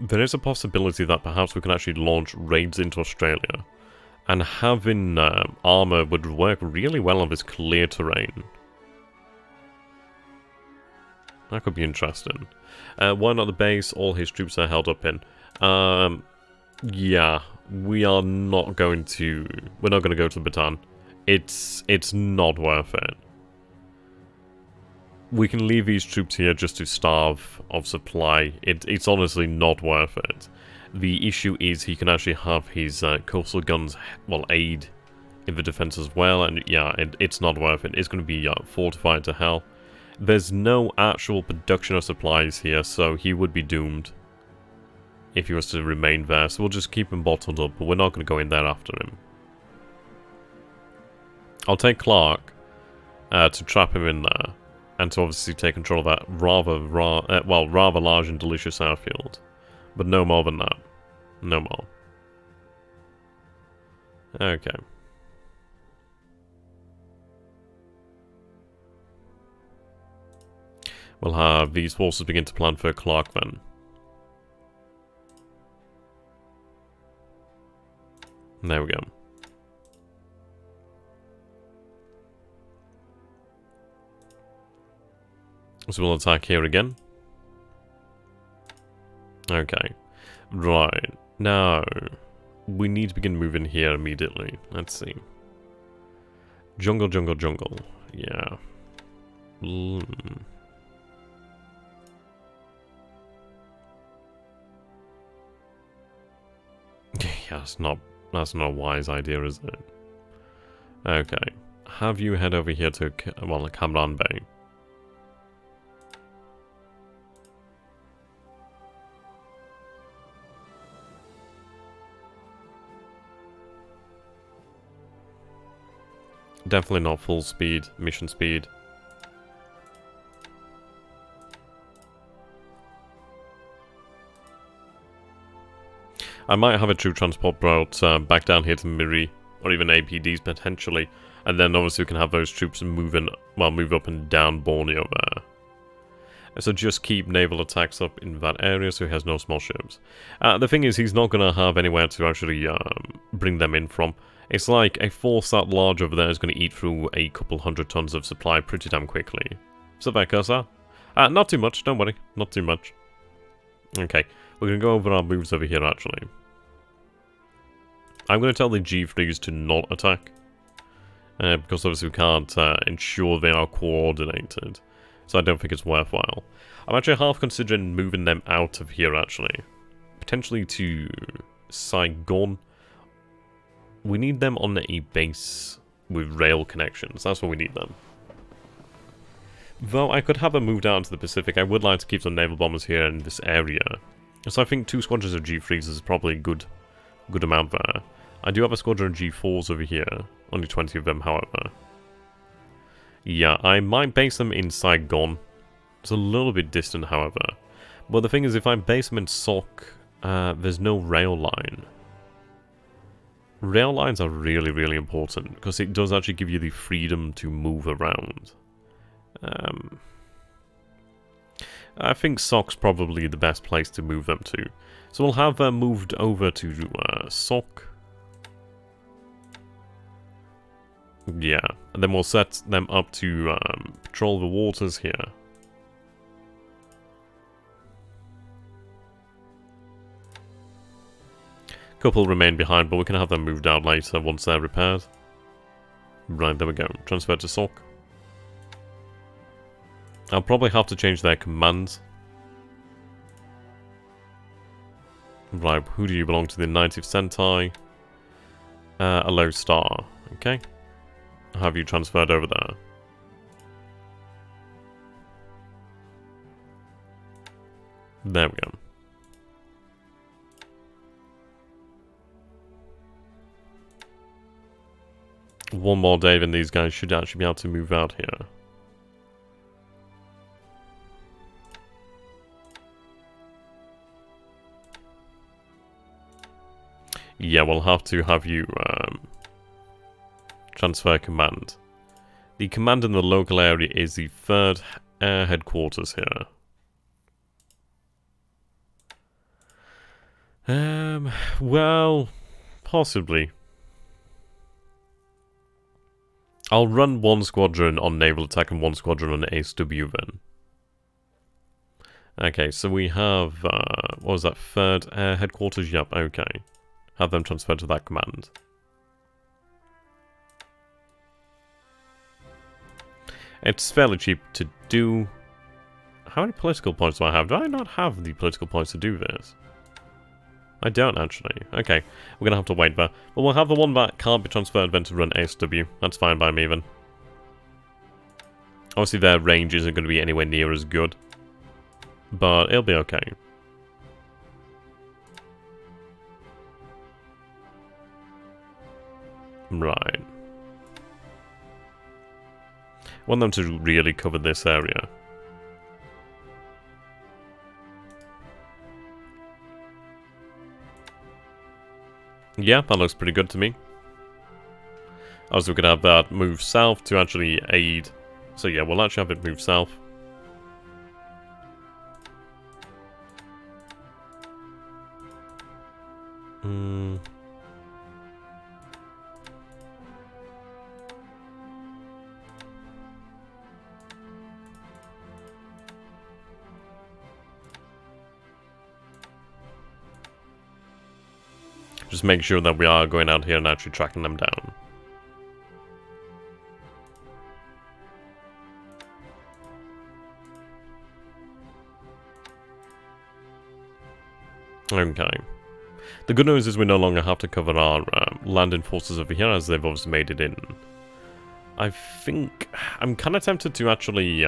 S1: there is a possibility that perhaps we can actually launch raids into Australia. And having armor would work really well on this clear terrain. That could be interesting. Why not the base? All his troops are held up in. Yeah, we are not going to... We're not going to go to Bataan. It's not worth it. We can leave these troops here just to starve of supply. It's honestly not worth it. The issue is he can actually have his coastal guns, well, aid in the defense as well, and yeah, it's not worth it. It's going to be fortified to hell. There's no actual production of supplies here, so he would be doomed if he was to remain there. So we'll just keep him bottled up, but we're not going to go in there after him. I'll take Clark to trap him in there, and to obviously take control of that rather large and delicious airfield. But no more than that. No more. Okay. We'll have these forces begin to plan for Clark then. There we go. So we'll attack here again. Okay. Right. Now, we need to begin moving here immediately. Let's see. Jungle, jungle, jungle. Yeah. Yeah, that's not a wise idea, is it? Okay. Have you head over here to, well, Cameron Bay. Definitely not full speed, mission speed. I might have a troop transport brought back down here to Miri, or even APDs potentially, and then obviously we can have those troops moving, well, move up and down Borneo there. So just keep naval attacks up in that area so he has no small ships. The thing is, he's not going to have anywhere to actually bring them in from. It's like a force that large over there is going to eat through a couple 100 tons of supply pretty damn quickly. So there, Cursor. Not too much, don't worry, not too much. Okay, we're going to go over our moves over here actually. I'm going to tell the G3s to not attack. Because obviously we can't ensure they are coordinated. So I don't think it's worthwhile. I'm actually half considering moving them out of here actually. Potentially to Saigon. We need them on a base with rail connections. That's what we need them. Though I could have them moved out into the Pacific, I would like to keep some naval bombers here in this area. So I think 2 squadrons of G3s is probably a good amount there. I do have a squadron of G4s over here. Only 20 of them, however. Yeah, I might base them in Saigon. It's a little bit distant, however. But the thing is, if I base them in Sok, there's no rail line. Rail lines are really, really important, because it does actually give you the freedom to move around. I think Sok's probably the best place to move them to. So we'll have them moved over to Sok. Yeah, and then we'll set them up to patrol the waters here. Couple remain behind, but we can have them moved out later once they're repaired. Right, there we go. Transfer to Sok. I'll probably have to change their commands. Right, who do you belong to? The 90th Sentai. A low star. Okay. I'll have you transferred over there. There we go. One more day, then these guys should actually be able to move out here. Yeah, we'll have to have you transfer command. The command in the local area is the 3rd Air Headquarters here. Well, possibly. I'll run 1 squadron on naval attack and 1 squadron on ASW then. Okay, so we have, what was that, 3rd Air Headquarters? Yep, okay. Have them transferred to that command. It's fairly cheap to do. How many political points do I have? Do I not have the political points to do this? I don't actually. Okay, we're going to have to wait there. But we'll have the one that can't be transferred then to run ASW. That's fine by me then. Obviously their range isn't going to be anywhere near as good. But it'll be okay. Right. Want them to really cover this area. Yeah, that looks pretty good to me. Also, we could have that move south to actually aid. So yeah, we'll actually have it move south. Just make sure that we are going out here and actually tracking them down. Okay. The good news is we no longer have to cover our landing forces over here, as they've obviously made it in. I think I'm kind of tempted to actually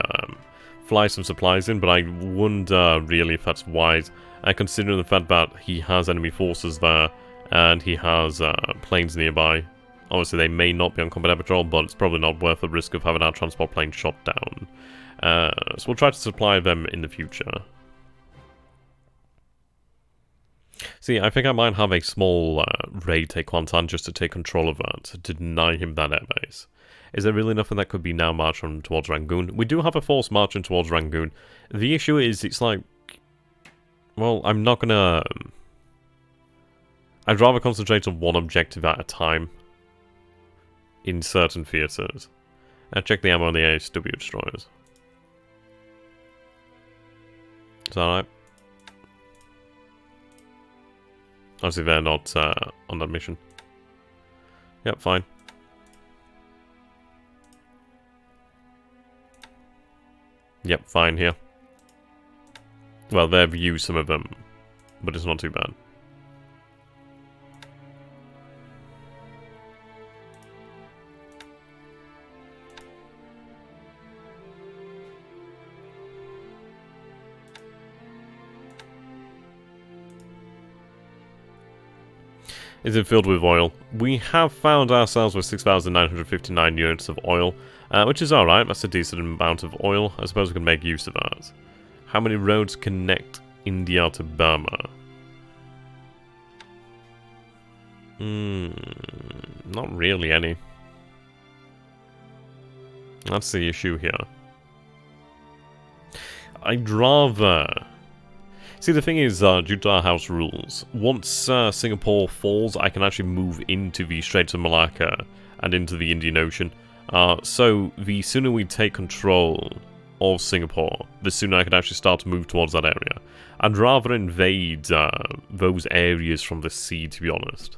S1: fly some supplies in, but I wonder really if that's wise, considering the fact that he has enemy forces there, and he has planes nearby. Obviously, they may not be on combat patrol, but it's probably not worth the risk of having our transport plane shot down. So we'll try to supply them in the future. See, I think I might have a small raid take Kwantan just to take control of that, to deny him that airbase. Is there really nothing that could be now marching towards Rangoon? We do have a force marching towards Rangoon. The issue is, it's like... Well, I'm not gonna... I'd rather concentrate on one objective at a time in certain theatres. Check the ammo on the ASW destroyers. Is that alright? Obviously they're not on that mission. Yep, fine. Yep, fine here. Well, they've used some of them, but it's not too bad. Is it filled with oil? We have found ourselves with 6,959 units of oil, which is alright. That's a decent amount of oil. I suppose we can make use of that. How many roads connect India to Burma? Not really any. That's the issue here. I'd rather... See, the thing is, due to our house rules, once Singapore falls, I can actually move into the Straits of Malacca and into the Indian Ocean. So, the sooner we take control of Singapore, the sooner I can actually start to move towards that area. I'd rather invade those areas from the sea, to be honest.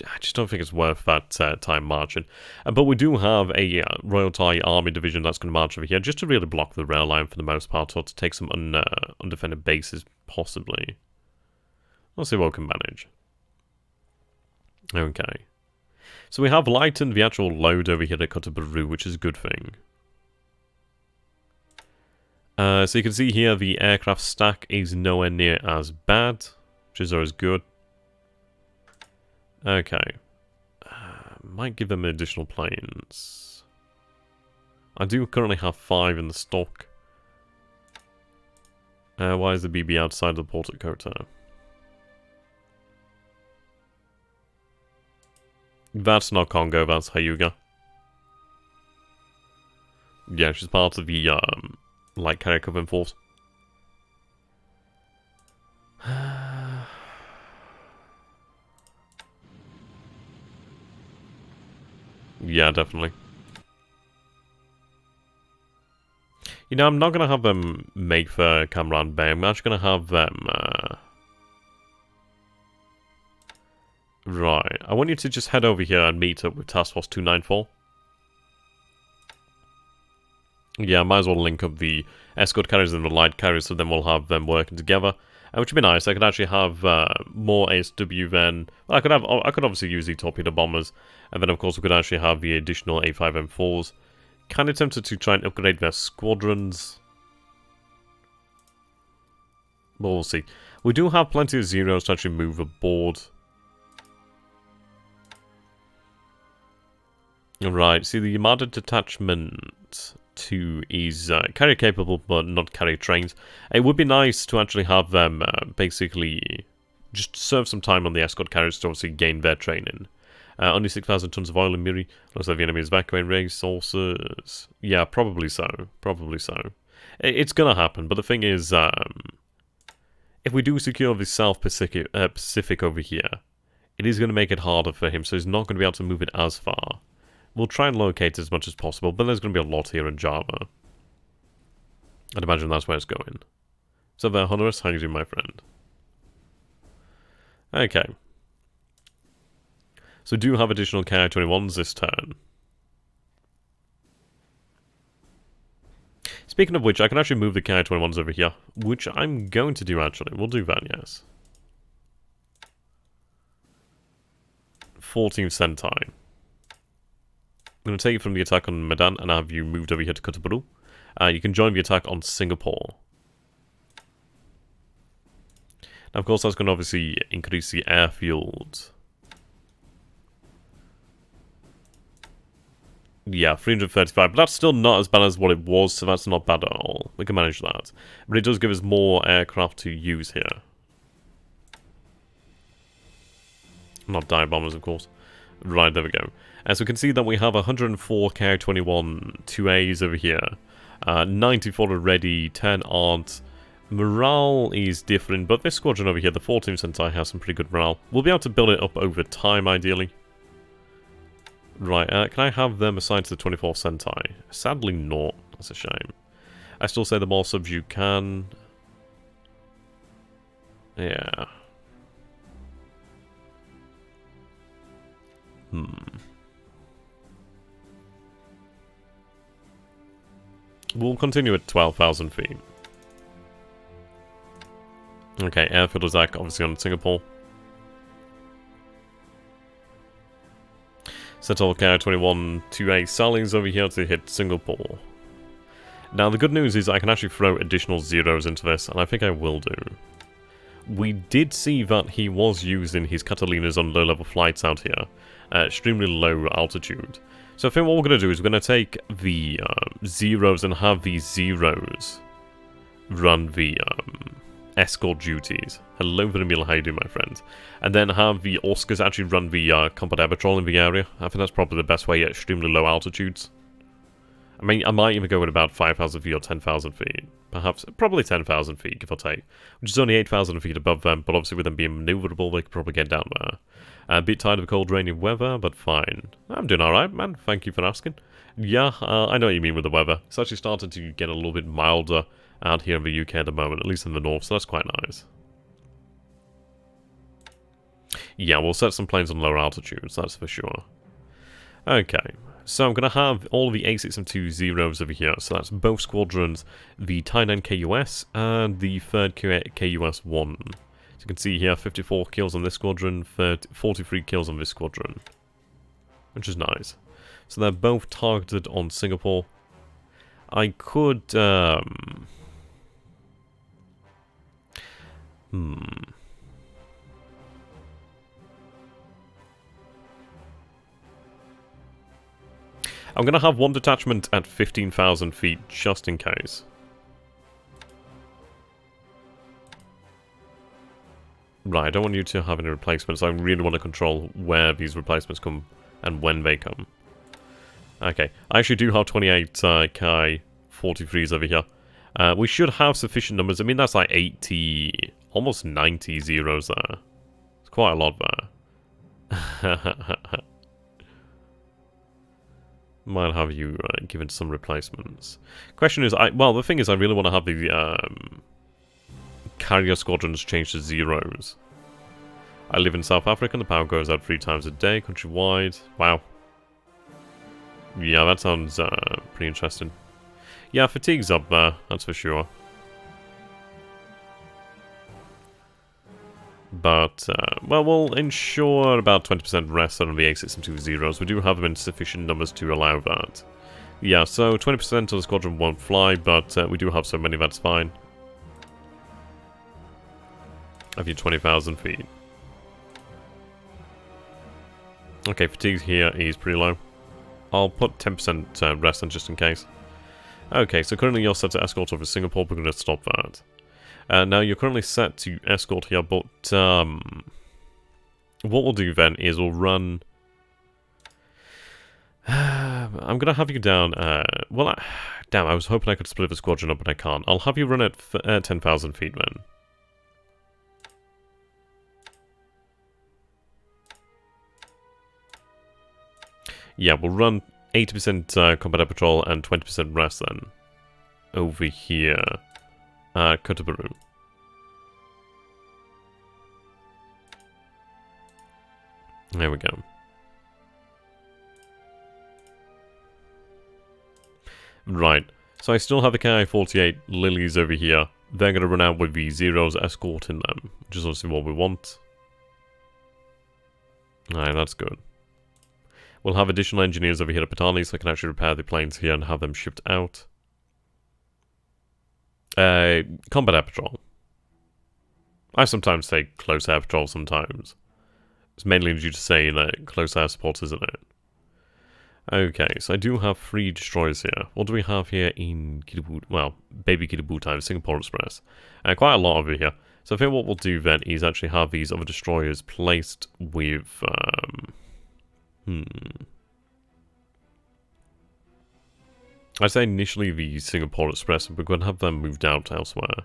S1: I just don't think it's worth that time marching. But we do have a Royal Thai Army division that's going to march over here, just to really block the rail line for the most part, or to take some undefended bases, possibly. We'll see what we can manage. Okay. So we have lightened the actual load over here at Cotabaru, which is a good thing. So you can see here the aircraft stack is nowhere near as bad, which is always good. Okay. Might give them additional planes. I do currently have 5 in the stock. Why is the BB outside the port at Kota? That's not Congo, that's Hyuga. Yeah, she's part of the light carrier covering force. Yeah, definitely. You know, I'm not going to have them make the Kamran Bay. I'm actually going to have them... Right. I want you to just head over here and meet up with Task Force 294. Yeah, I might as well link up the escort carriers and the light carriers, so then we'll have them working together. Which would be nice. I could actually have more ASW then. Well, I could obviously use the torpedo bombers, and then of course we could actually have the additional A5M4s. Kind of tempted to try and upgrade their squadrons, but we'll see. We do have plenty of zeros to actually move aboard. Right. See, the Yamada detachment 2 is carrier capable, but not carrier trained. It would be nice to actually have them basically just serve some time on the escort carriers to obviously gain their training. Only 6,000 tons of oil in Miri. Looks like the enemy is evacuating resources. Yeah, probably so. Probably so. It's gonna happen, but the thing is, if we do secure the South Pacific over here, it is going to make it harder for him, so he's not going to be able to move it as far. We'll try and locate as much as possible, but there's going to be a lot here in Java. I'd imagine that's where it's going. So there, Honoris, how you doing, my friend? Okay. So do have additional KI-21s this turn. Speaking of which, I can actually move the KI-21s over here, which I'm going to do actually. We'll do that, yes. 14th Sentai. going to take you from the attack on Medan and have you moved over here to Kutupuru. You can join the attack on Singapore. Now, of course, that's going to obviously increase the airfield. Yeah, 335, but that's still not as bad as what it was, so that's not bad at all. We can manage that. But it does give us more aircraft to use here. Not dive bombers, of course. Right, there we go. As we can see that we have 104 Ki-21 2As over here. 94 already, 10 aren't. Morale is different, but this squadron over here, the 14th Sentai, has some pretty good morale. We'll be able to build it up over time, ideally. Right, can I have them assigned to the 24th Sentai? Sadly not. That's a shame. I still say the more subs you can. Yeah. We'll continue at 12,000 feet. Okay, airfield attack, obviously on Singapore. Set all Ki-21 2A Sallies over here to hit Singapore. Now, the good news is I can actually throw additional zeros into this, and I think I will do. We did see that he was using his Catalinas on low-level flights out here, at extremely low altitude. So I think what we're going to do is we're going to take the zeros and have these zeros run the escort duties. Hello, Vanilla, how you doing, my friend? And then have the Oscars actually run the combat air patrol in the area. I think that's probably the best way at extremely low altitudes. I mean, I might even go with about 5,000 feet or 10,000 feet. Perhaps, probably 10,000 feet, give or take. Which is only 8,000 feet above them, but obviously with them being maneuverable, they could probably get down there. A bit tired of the cold, rainy weather, but fine. I'm doing alright, man. Thank you for asking. Yeah, I know what you mean with the weather. It's actually starting to get a little bit milder out here in the UK at the moment, at least in the north, so that's quite nice. Yeah, we'll set some planes on lower altitudes, that's for sure. Okay, so I'm going to have all of the A6 and 2 zeros over here, so that's both squadrons, the Thai 9 KUS and the 3rd KUS 1. So you can see here, 54 kills on this squadron, 43 kills on this squadron, which is nice. So they're both targeted on Singapore. I could, I'm going to have one detachment at 15,000 feet, just in case. Right, I don't want you to have any replacements. I really want to control where these replacements come and when they come. Okay, I actually do have 28 Ki-43s over here. We should have sufficient numbers. I mean, that's like 80, almost 90 zeros there. It's quite a lot there. Might have you given some replacements. Question is, well, the thing is, I really want to have the carrier squadrons change to zeros. I live in South Africa, and the power goes out 3 times a day, countrywide. Wow. Yeah, that sounds pretty interesting. Yeah, fatigue's up there, that's for sure. But, well, we'll ensure about 20% rest on the A6 and 2 zeros. We do have them in sufficient numbers to allow that. Yeah, so 20% of the squadron won't fly, but we do have so many that's fine. Have you 20,000 feet. Okay, fatigue here is pretty low. I'll put 10% rest on just in case. Okay, so currently you're set to escort over Singapore. We're going to stop that. Now you're currently set to escort here, but what we'll do then is we'll run... I'm going to have you down... well, damn, I was hoping I could split the squadron up, but I can't. I'll have you run at 10,000 feet then. Yeah, we'll run 80% combat air patrol and 20% rest then. Over here. Kutupuru. There we go. Right. So I still have the Ki-48 Lilies over here. They're going to run out with the zeros escorting them, which is obviously what we want. Alright, that's good. We'll have additional engineers over here at Patani so I can actually repair the planes here and have them shipped out. Combat air patrol. I sometimes say close air patrol sometimes. It's mainly due to saying that close air support, isn't it? Okay, so I do have 3 destroyers here. What do we have here in Kitabu? Well, Baby Kitabu time, Singapore Express. Quite a lot over here. So I think what we'll do then is actually have these other destroyers placed with... I'd say initially the Singapore Express, but we're going to have them moved out elsewhere.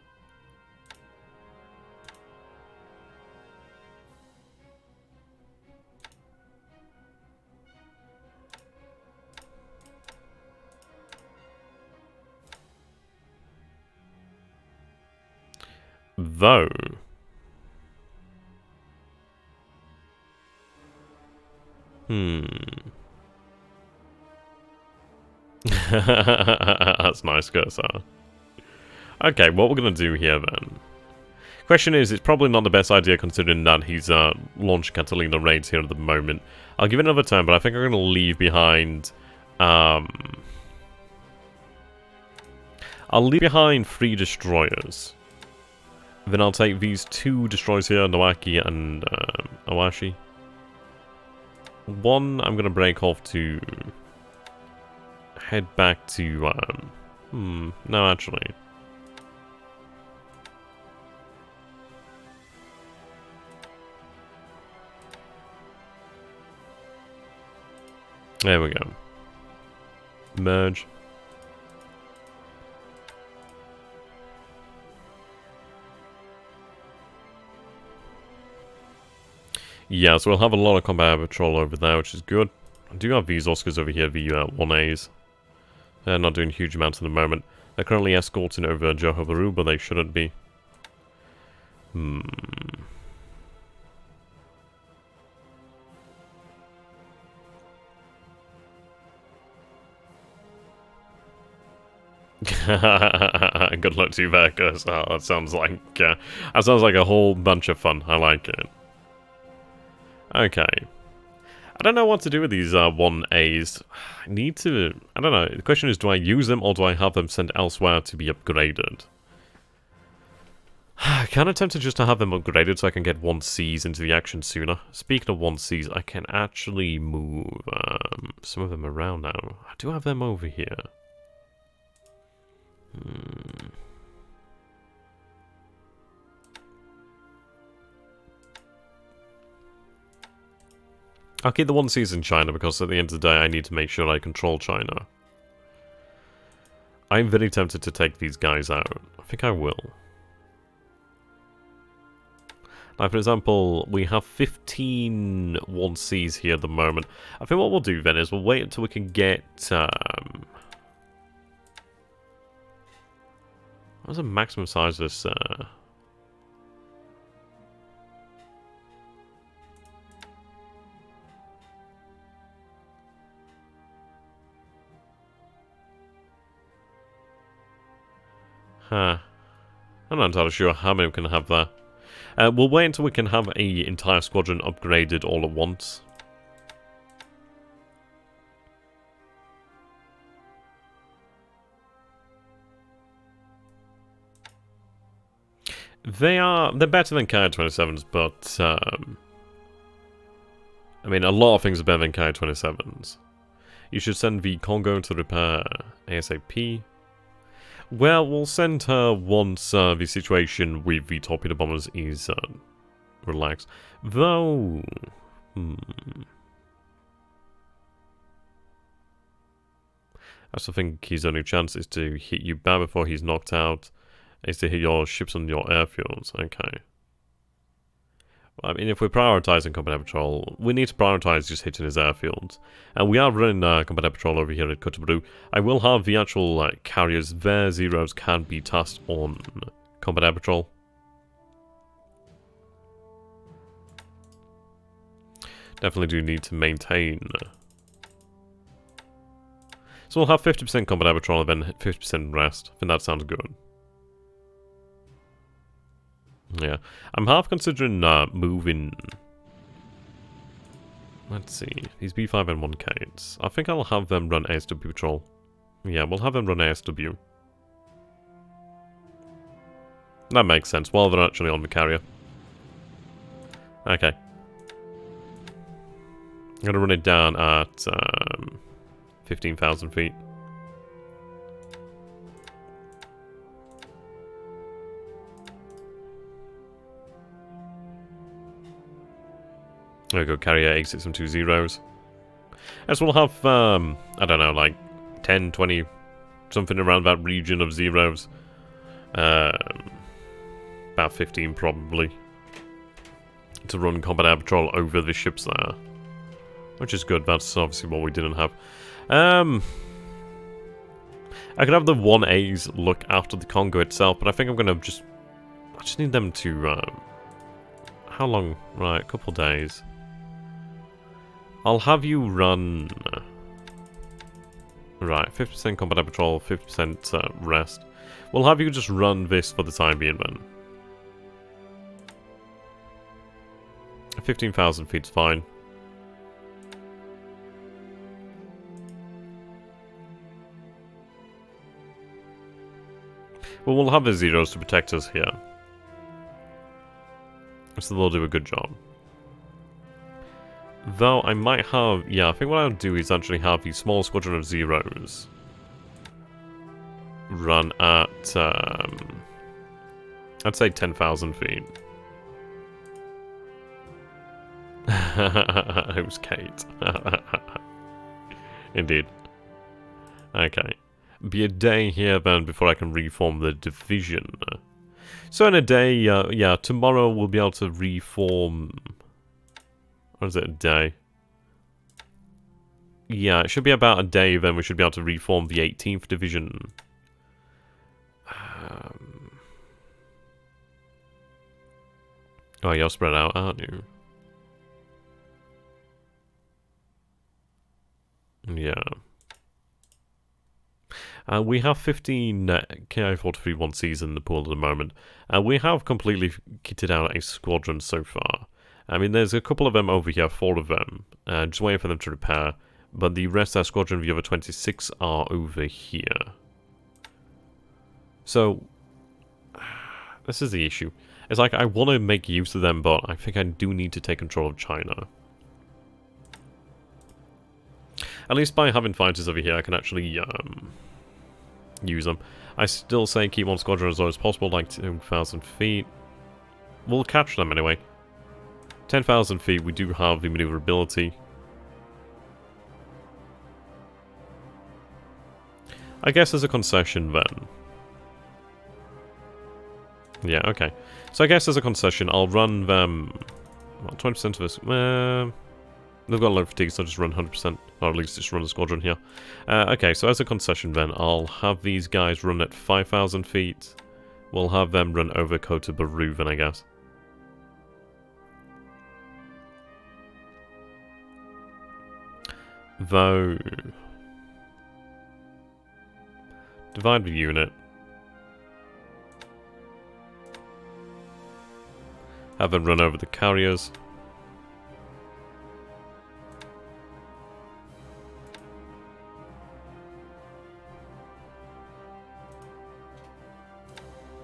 S1: Though... That's nice, Cursor. Okay, what we're going to do here then. Question is, it's probably not the best idea considering that he's launched Catalina raids here at the moment. I'll give it another turn, but I think I'm going to leave behind... I'll leave behind 3 destroyers. Then I'll take these 2 destroyers here, Nawaki and Awashi. One I'm going to break off to head back to... no, actually. There we go. Merge. Yeah, so we'll have a lot of combat patrol over there, which is good. I do have these Oscars over here, the 1As. They're not doing huge amounts at the moment. They're currently escorting over Johor Bahru, but they shouldn't be. Good luck to you there, Gus. Oh, that sounds like a whole bunch of fun. I like it. Okay. I don't know what to do with these 1As. I need to... I don't know. The question is, do I use them or do I have them sent elsewhere to be upgraded? I'm kind of tempted just to have them upgraded so I can get 1Cs into the action sooner. Speaking of 1Cs, I can actually move some of them around now. I do have them over here. I'll keep the 1Cs in China because at the end of the day I need to make sure I control China. I'm very tempted to take these guys out. I think I will. Like for example, we have 15 1Cs here at the moment. I think what we'll do then is we'll wait until we can get... what's the maximum size of this... I'm not entirely sure how many we can have there. We'll wait until we can have an entire squadron upgraded all at once. They're better than Ki-27s, but I mean, a lot of things are better than Ki-27s. You should send the Congo to repair ASAP. Well, we'll send her once the situation with the torpedo bombers is relaxed. Though... That's the thing, his only chance is to hit you bad before he's knocked out. Is to hit your ships on your airfields. Okay. I mean, if we're prioritizing combat air patrol, we need to prioritize just hitting his airfields. And we are running combat air patrol over here at Kutabaru. I will have the actual carriers. Their Zeros can be tasked on combat air patrol. Definitely do need to maintain. So we'll have 50% combat air patrol and then 50% rest. I think that sounds good. Yeah, I'm half considering moving Let's see. These B5 and 1Ks. I think I'll have them run ASW patrol. Yeah, we'll have them run ASW. That makes sense, while they're actually on the carrier. Okay. I'm gonna run it down at 15,000 feet. There we go, carrier 86720s. As we'll have, I don't know, like 10, 20, something around that region of zeros. About 15 probably. To run combat air patrol over the ships there. Which is good, that's obviously what we didn't have. I could have the 1As look after the Congo itself, but I think I'm gonna just... I just need them to, how long? Right, a couple days. I'll have you run... Right, 50% combat air patrol, 50% rest. We'll have you just run this for the time being then. 15,000 feet's fine. Well, we'll have the zeros to protect us here. So they'll do a good job. Though I might have... Yeah, I think what I'll do is actually have the small squadron of zeros run at... I'd say 10,000 feet. It was Kate. Indeed. Okay. Be a day here then before I can reform the division. So in a day, yeah, tomorrow we'll be able to reform... Or is it a day? Yeah, it should be about a day then we should be able to reform the 18th division. Oh, you're spread out, aren't you? Yeah. We have 15 Ki-43-1Cs in the pool at the moment. We have completely kitted out a squadron so far. I mean, there's a couple of them over here, 4 of them. Just waiting for them to repair. But the rest of our squadron, the other 26, are over here. So, this is the issue. It's like, I want to make use of them, but I think I do need to take control of China. At least by having fighters over here, I can actually use them. I still say keep one squadron as low as possible, like 2,000 feet. We'll catch them anyway. 10,000 feet, we do have the maneuverability. I guess as a concession then. Yeah, okay. So I guess as a concession, I'll run them... Well, 20% of this... they've got low fatigue, so I'll just run 100%. Or at least just run a squadron here. Okay, so as a concession then, I'll have these guys run at 5,000 feet. We'll have them run over Kota Baru then, I guess. Though... Divide the unit. Have them run over the carriers.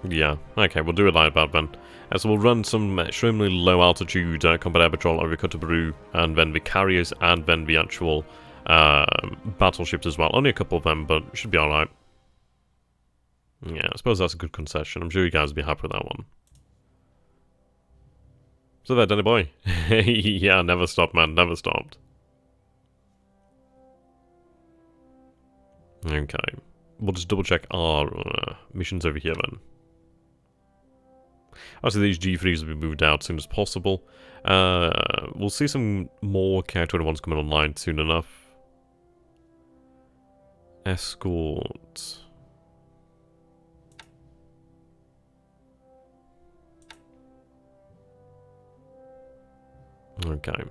S1: Yeah, okay, we'll do it like that then. So we'll run some extremely low altitude combat air patrol over Kota Baru, and then the carriers, and then the actual battleships as well. Only a couple of them, but should be alright. Yeah, I suppose that's a good concession. I'm sure you guys will be happy with that one. So there, Danny boy. Yeah, never stopped, man. Never stopped. Okay. We'll just double check our missions over here then. Obviously these G3s will be moved out as soon as possible. We'll see some more Ki-21s coming online soon enough. Escort. Okay. I'm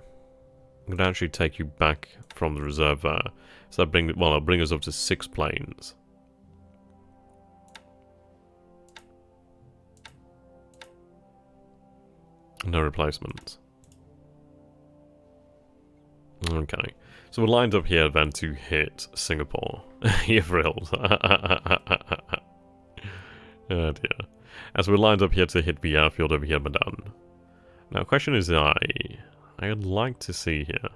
S1: going to actually take you back from the reserve there. So that it'll bring us up to 6 planes. No replacements. Okay. So we're lined up here then to hit Singapore. You're thrilled. Oh dear. As we're lined up here to hit the airfield over here, Madan. Now, question is I'd like to see here.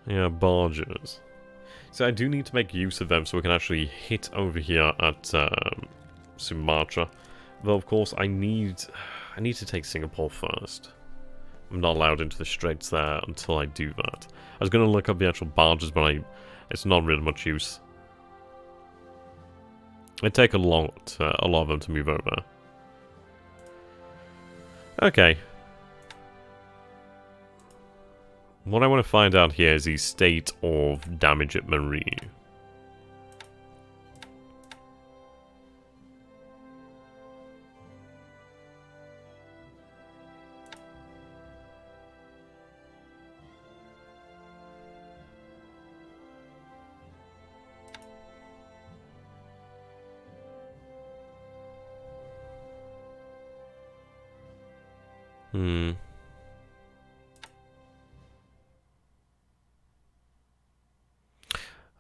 S1: Yeah, barges. So I do need to make use of them so we can actually hit over here at Sumatra. Though, of course, I need to take Singapore first. I'm not allowed into the straits there until I do that. I was going to look up the actual barges, but it's not really much use. It'd take a lot of them to move over. Okay. What I want to find out here is the state of damage at Marie.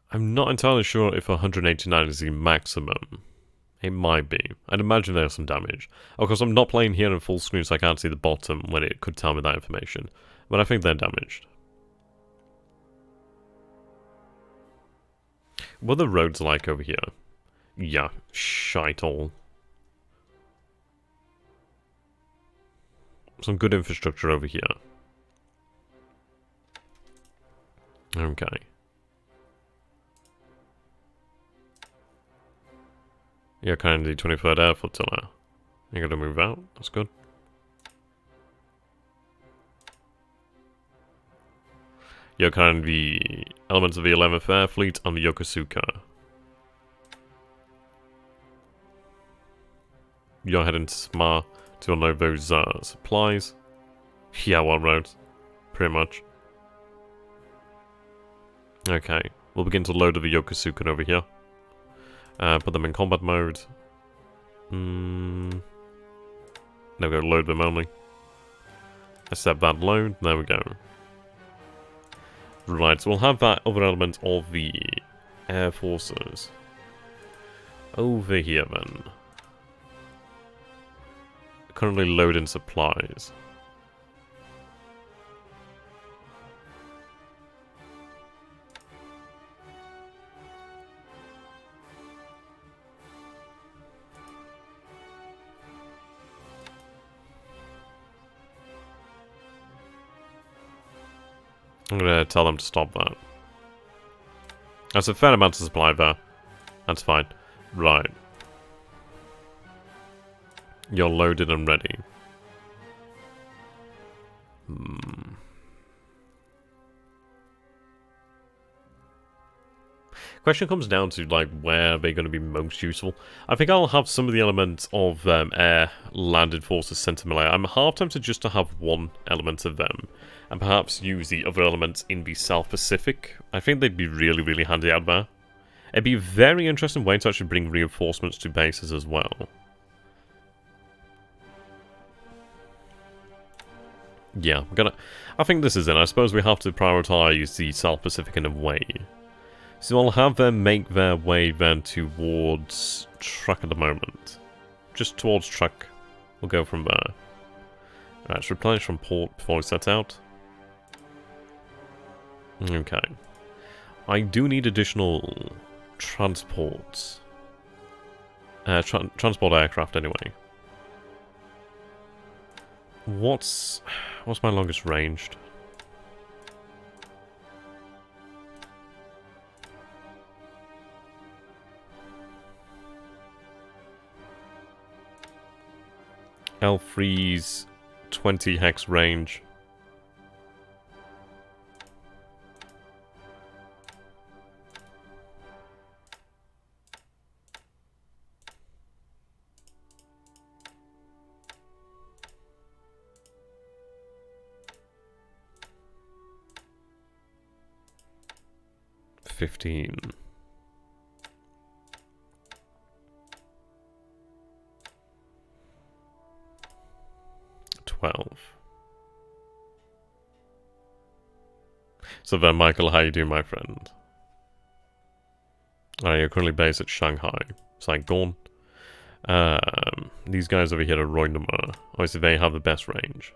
S1: I'm not entirely sure if 189 is the maximum. It might be. I'd imagine there's some damage. Of course, I'm not playing here in full screen, so I can't see the bottom when it could tell me that information. But I think they're damaged. What are the roads like over here? Yeah, shite all. Some good infrastructure over here. Okay. You're kind of the 23rd Air Flotilla. You're gonna move out. That's good. You're kind of the elements of the 11th Air Fleet on the Yokosuka. You're heading to Samar to unload those supplies. Yeah, one road. Pretty much. Okay. We'll begin to load the Yokosuka over here. Put them in combat mode. Now we go load them only. Accept that load. There we go. Right, so we'll have that other element of the Air Forces over here then. Currently loading supplies. I'm gonna tell them to stop that. That's a fair amount of supply there. That's fine. Right. You're loaded and ready. Question comes down to, like, where are they going to be most useful? I think I'll have some of the elements of air landed forces sent to Malaya. I'm half tempted just to have one element of them, and perhaps use the other elements in the South Pacific. I think they'd be really, really handy out there. It'd be a very interesting way to actually bring reinforcements to bases as well. Yeah, I think this is it. I suppose we have to prioritize the South Pacific in a way. So I'll have them make their way then towards Truck at the moment. Just towards Truck. We'll go from there. Alright, let's replenish from port before we set out. Okay. I do need additional transports. Transport aircraft anyway. What's my longest ranged? L3's 20 hex range. $15. 12. So then, Michael, how you doing, my friend? You're currently based at Shanghai. Saigon. These guys over here are Roynama. Obviously, they have the best range.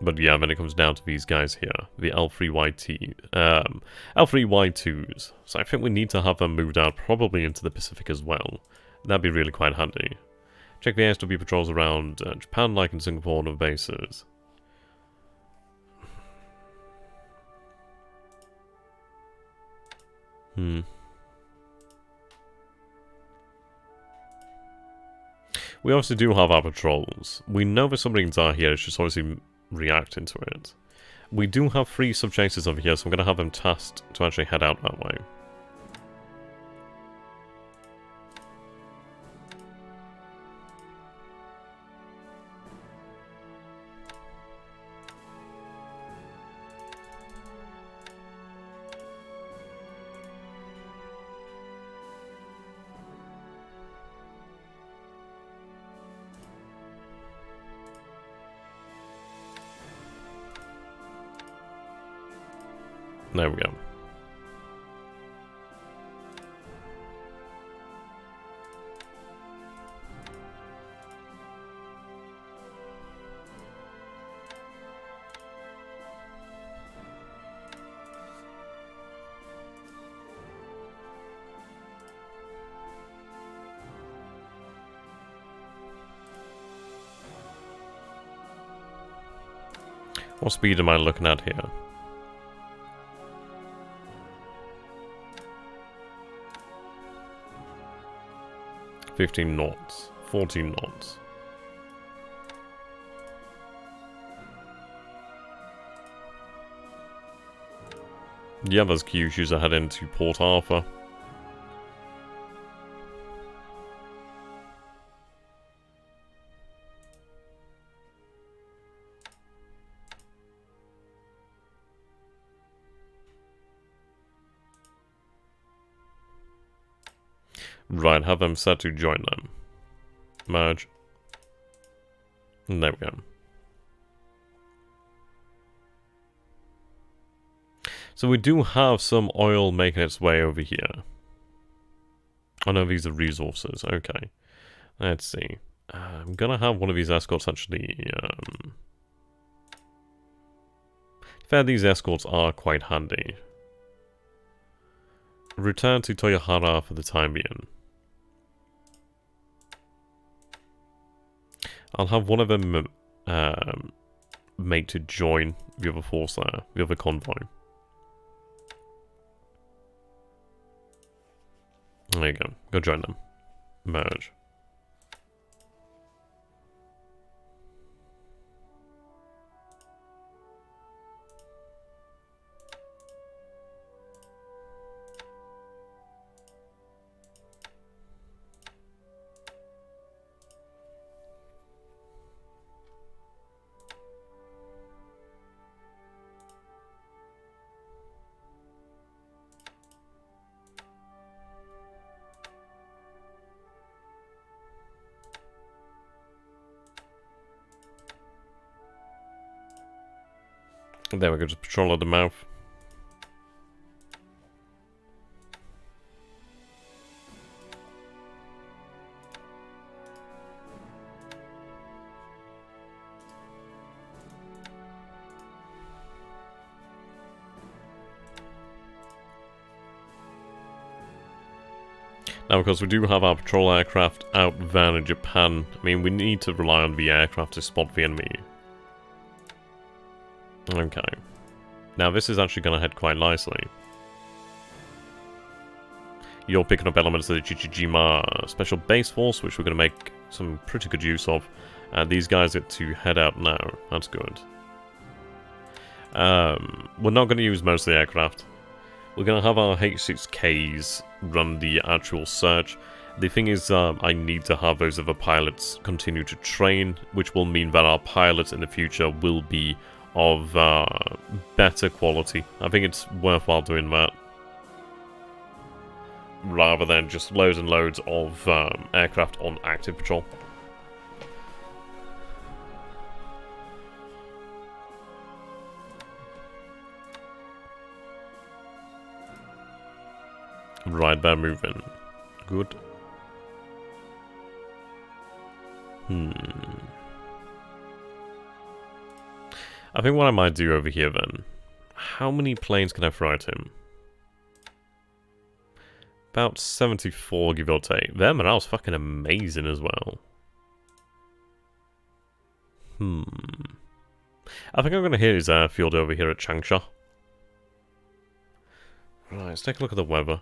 S1: But yeah, then it comes down to these guys here. The L3Y2s. So I think we need to have them moved out probably into the Pacific as well. That'd be really quite handy. Check the SW patrols around Japan, like in Singapore, and other bases. We obviously do have our patrols. We know the submarines are here, it's just obviously reacting to it. We do have 3 sub-chasers over here, so I'm going to have them tasked to actually head out that way. There we go. What speed am I looking at here? $15 knots, 14 knots. Yeah, there's Kyushu's are heading to Port Arthur. Right, have them set to join them. Merge. And there we go. So we do have some oil making its way over here. I know these are resources. Okay. Let's see. I'm gonna have one of these escorts actually... fair, these escorts are quite handy. Return to Toyohara for the time being. I'll have one of them mate to join the other force there, the other convoy. There you go. Go join them. Merge. There we go, just patrol at the mouth. Now, because we do have our patrol aircraft out there in Japan, I mean, we need to rely on the aircraft to spot the enemy. Okay. Now this is actually going to head quite nicely. You're picking up elements of the Chichijima Special Base Force, which we're going to make some pretty good use of. And these guys get to head out now. That's good. We're not going to use most of the aircraft. We're going to have our H6Ks run the actual search. The thing is, I need to have those other pilots continue to train, which will mean that our pilots in the future will be of better quality. I think it's worthwhile doing that, rather than just loads and loads of aircraft on active patrol. Right, they're moving. Good. I think what I might do over here then... How many planes can I throw at him? About 74, give or take. Their morale's fucking amazing as well. I think I'm going to hit his airfield over here at Changsha. Right, let's take a look at the weather.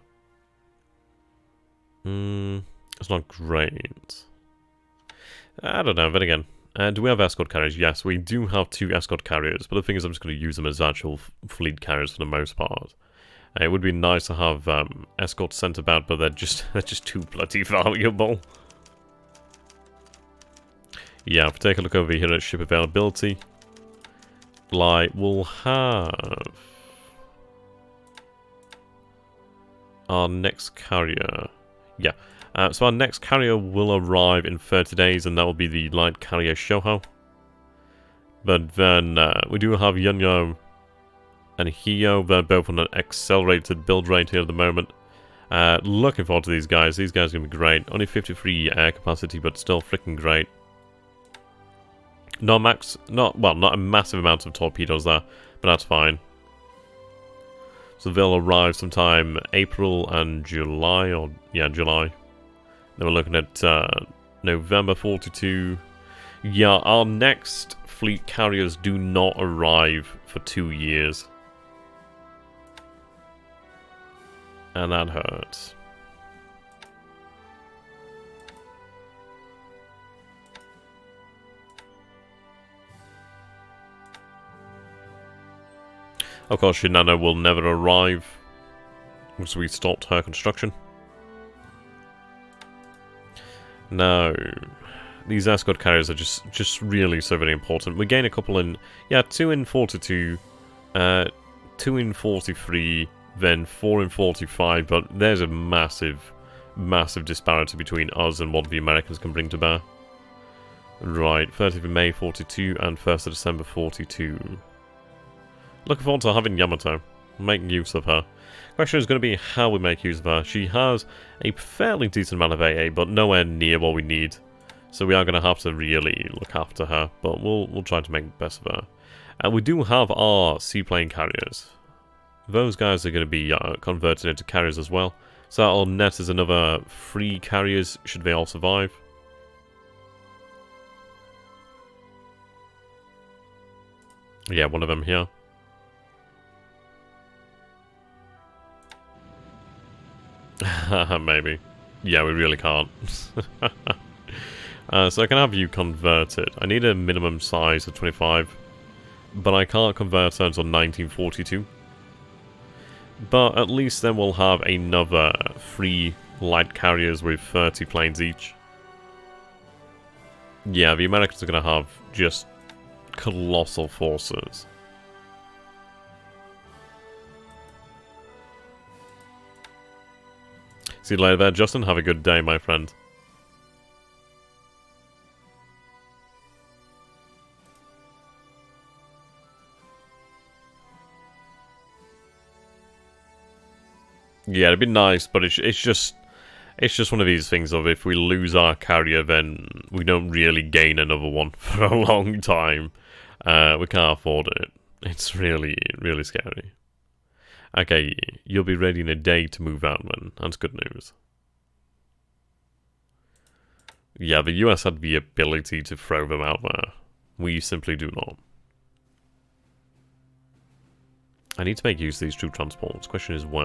S1: It's not great. I don't know, then again. Do we have escort carriers? Yes, we do have 2 escort carriers, but the thing is I'm just going to use them as actual fleet carriers for the most part. It would be nice to have escorts sent about, but they're just too bloody valuable. Yeah, if we take a look over here at ship availability, like, we'll have our next carrier. Yeah, so our next carrier will arrive in 30 days, and that will be the light carrier Shoho. But then we do have Yunyo and Hio. They're both on an accelerated build rate here at the moment. Looking forward to these guys. These guys are going to be great. Only 53 air capacity, but still freaking great. Not a massive amount of torpedoes there, but that's fine. So they'll arrive sometime April and July, or yeah, July. Then we're looking at November 42. Yeah, our next fleet carriers do not arrive for 2 years. And that hurts. Of course, Shinano will never arrive once we stopped her construction. No, these escort carriers are just really so very important. We gain a couple in, yeah, 2 in 42, 2 in 43, then 4 in 45, but there's a massive disparity between us and what the Americans can bring to bear. Right, 30th of May 42 and 1st of December 42. Looking forward to having Yamato. Make use of her. Question is going to be how we make use of her. She has a fairly decent amount of AA, but nowhere near what we need. So we are going to have to really look after her, but we'll try to make the best of her. And we do have our seaplane carriers. Those guys are going to be converted into carriers as well. So that'll net as another 3 carriers should they all survive. Yeah, one of them here. Maybe. Yeah, we really can't. So I can have you converted. I need a minimum size of 25. But I can't convert her until 1942. But at least then we'll have another 3 light carriers with 30 planes each. Yeah, the Americans are going to have just colossal forces. See you later there, Justin. Have a good day, my friend. Yeah, it'd be nice, but it's just one of these things of if we lose our carrier, then we don't really gain another one for a long time. We can't afford it. It's really scary. Okay, you'll be ready in a day to move out then. That's good news. Yeah, the US had the ability to throw them out there. We simply do not. I need to make use of these troop transports. Question is where?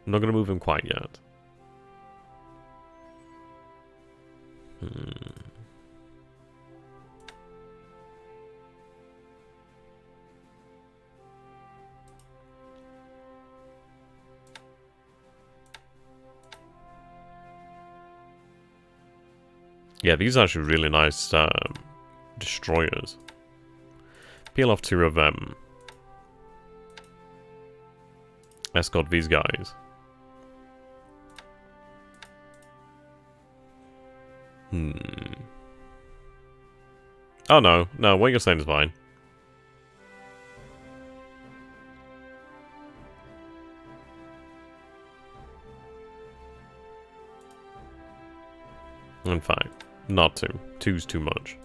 S1: I'm not going to move them quite yet. Yeah, these are actually really nice destroyers. Peel off 2 of them. Escort these guys. Oh no, what you're saying is fine. In fact, not 2. 2's too much.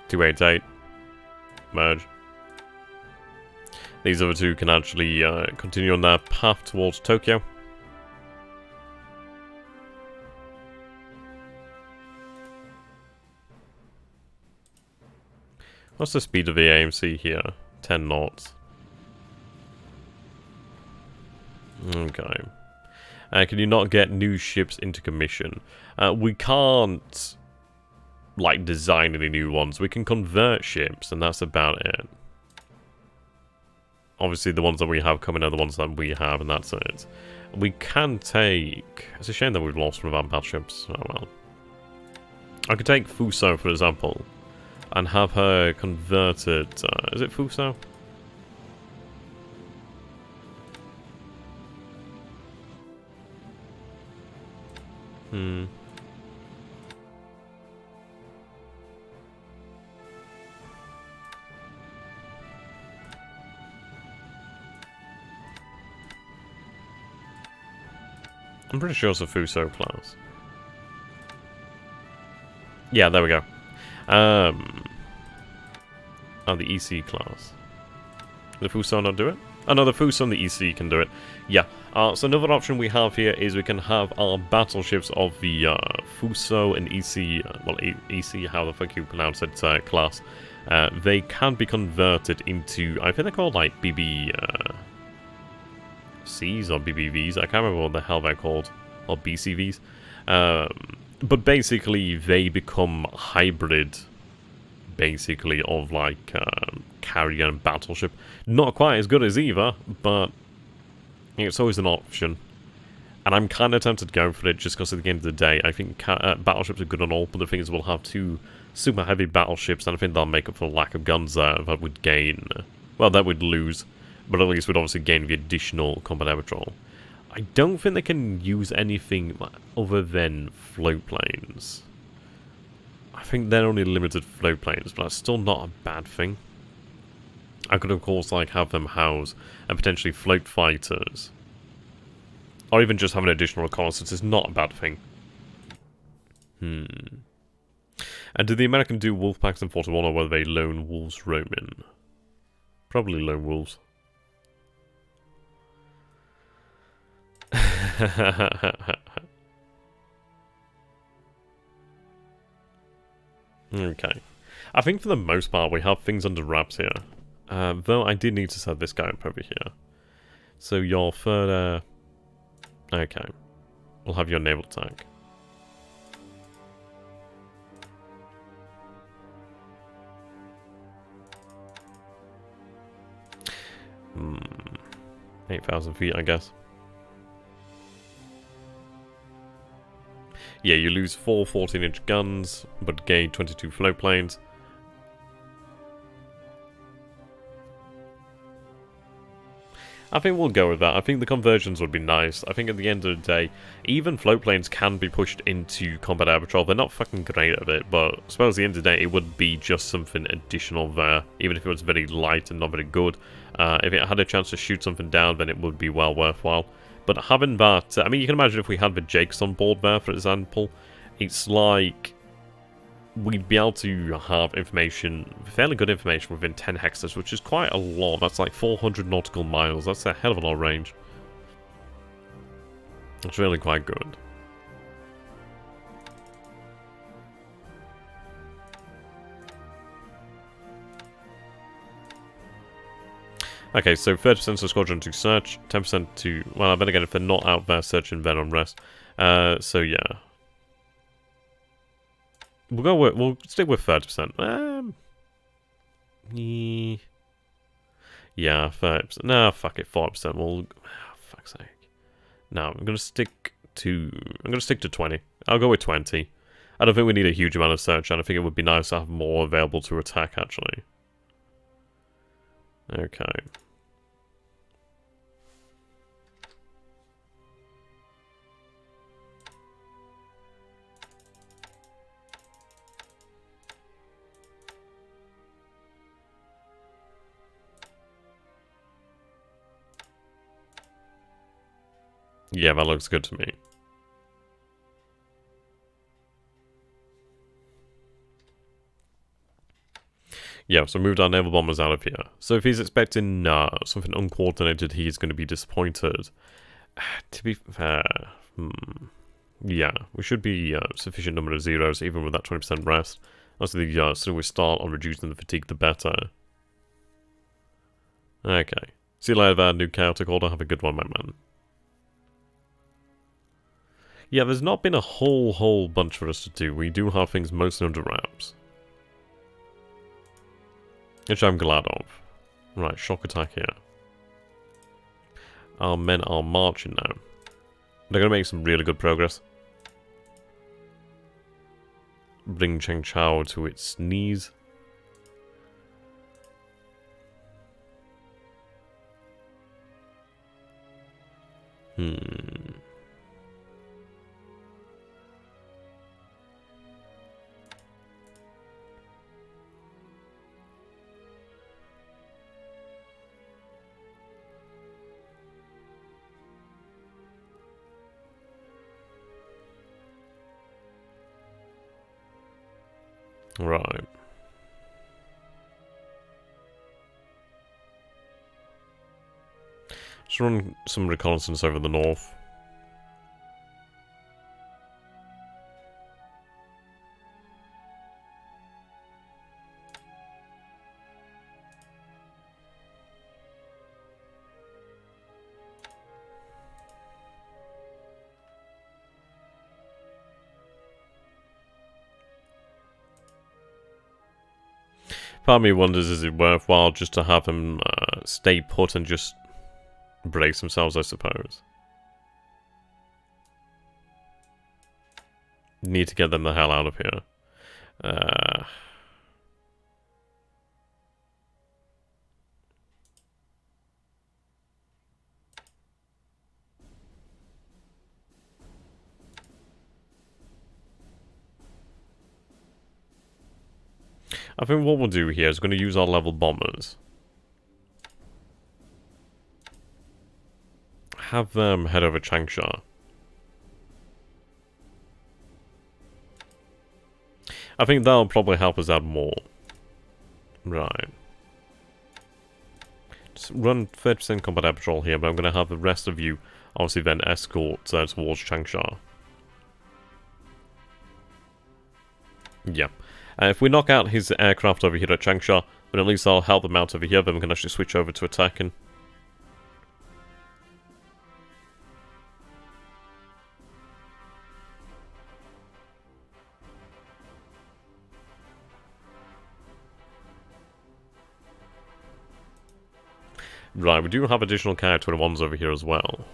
S1: $288. Merge. These other 2 can actually continue on their path towards Tokyo. What's the speed of the AMC here? 10 knots. Okay. Can you not get new ships into commission? We can't, like, design any new ones. We can convert ships, and that's about it. Obviously, the ones that we have coming are the ones that we have, and that's it. We can take... It's a shame that we've lost one of our battleships. Oh well. I could take Fuso, for example, and have her converted... is it Fuso? I'm pretty sure it's a Fuso class. Yeah, there we go. Oh, the EC class. Did the Fuso not do it? Oh no, the Fuso and the EC can do it. Yeah. So another option we have here is we can have our battleships of the Fuso and EC, well, EC, how the fuck you pronounce it, class. They can be converted into, I think they're called like BB Cs or BBVs. I can't remember what the hell they're called, or BCVs. But basically, they become hybrid, basically, of like carrier and battleship. Not quite as good as either, but it's always an option. And I'm kind of tempted to go for it just because at the end of the day, I think battleships are good and all, but the thing is we'll have 2 super heavy battleships, and I think they'll make up for the lack of guns there that would gain. Well, that would lose, but at least we'd obviously gain the additional combat air patrol. I don't think they can use anything other than float planes. I think they're only limited float planes, but that's still not a bad thing. I could, of course, like have them house and potentially float fighters. Or even just have an additional reconnaissance is not a bad thing. And did the American do wolf packs in 41, or were they lone wolves roaming? Probably lone wolves. Okay. I think for the most part we have things under wraps here. Though I did need to set this guy up over here. So your third... okay. We'll have your naval attack. Hmm. 8,000 feet, I guess. Yeah, you lose 4 14-inch guns, but gain 22 float planes. I think we'll go with that. I think the conversions would be nice. I think at the end of the day, even float planes can be pushed into combat air patrol. They're not fucking great at it, but I suppose at the end of the day, it would be just something additional there, even if it was very light and not very good. If it had a chance to shoot something down, then it would be well worthwhile. But having that, I mean, you can imagine if we had the Jakes on board there, for example, it's like we'd be able to have information, fairly good information within 10 hectares, which is quite a lot. That's like 400 nautical miles. That's a hell of a lot of range. It's really quite good. Okay, so 30% to squadron to search, 10% to... Well, then again, if they're not out there searching, then on rest. So yeah. We'll stick with 30%. Yeah, 30%. Nah, fuck it, 40%. Well, fuck's sake. No, I'm gonna stick to 20. I'll go with 20. I don't think we need a huge amount of search, and I think it would be nice to have more available to attack, actually. Okay. Yeah, that looks good to me. Yeah, so moved our naval bombers out of here. So if he's expecting something uncoordinated, he's going to be disappointed. To be fair, yeah, we should be sufficient number of zeros, even with that 20% rest. Obviously, the sooner we start on reducing the fatigue, the better. Okay. See you later there, new chaotic order. Have a good one, my man. Yeah, there's not been a whole bunch for us to do. We do have things mostly under wraps. Which I'm glad of. Right, shock attack here. Our men are marching now. They're going to make some really good progress. Bring Cheng Chao to its knees. Right. Just run some reconnaissance over the north. Part of me wonders, is it worthwhile just to have them stay put and just brace themselves, I suppose. Need to get them the hell out of here. I think what we'll do here is going to use our level bombers. Have them head over Changsha. I think that'll probably help us out more. Right. Just run 30% combat air patrol here, but I'm going to have the rest of you obviously then escort towards Changsha. Yeah. If we knock out his aircraft over here at Changsha, then at least I'll help them out over here, then we can actually switch over to attacking. Right, we do have additional Ki-21s over here as well.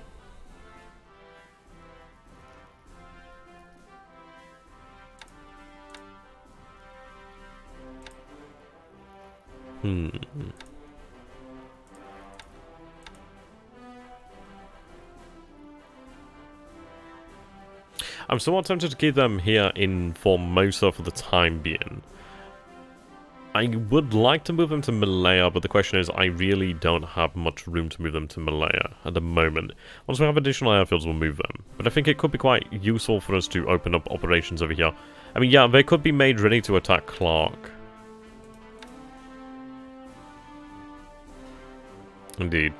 S1: I'm somewhat tempted to keep them here in Formosa for the time being. I would like to move them to Malaya, but the question is, I really don't have much room to move them to Malaya at the moment. Once we have additional airfields, we'll move them. But I think it could be quite useful for us to open up operations over here. I mean, yeah, they could be made ready to attack Clark. Indeed.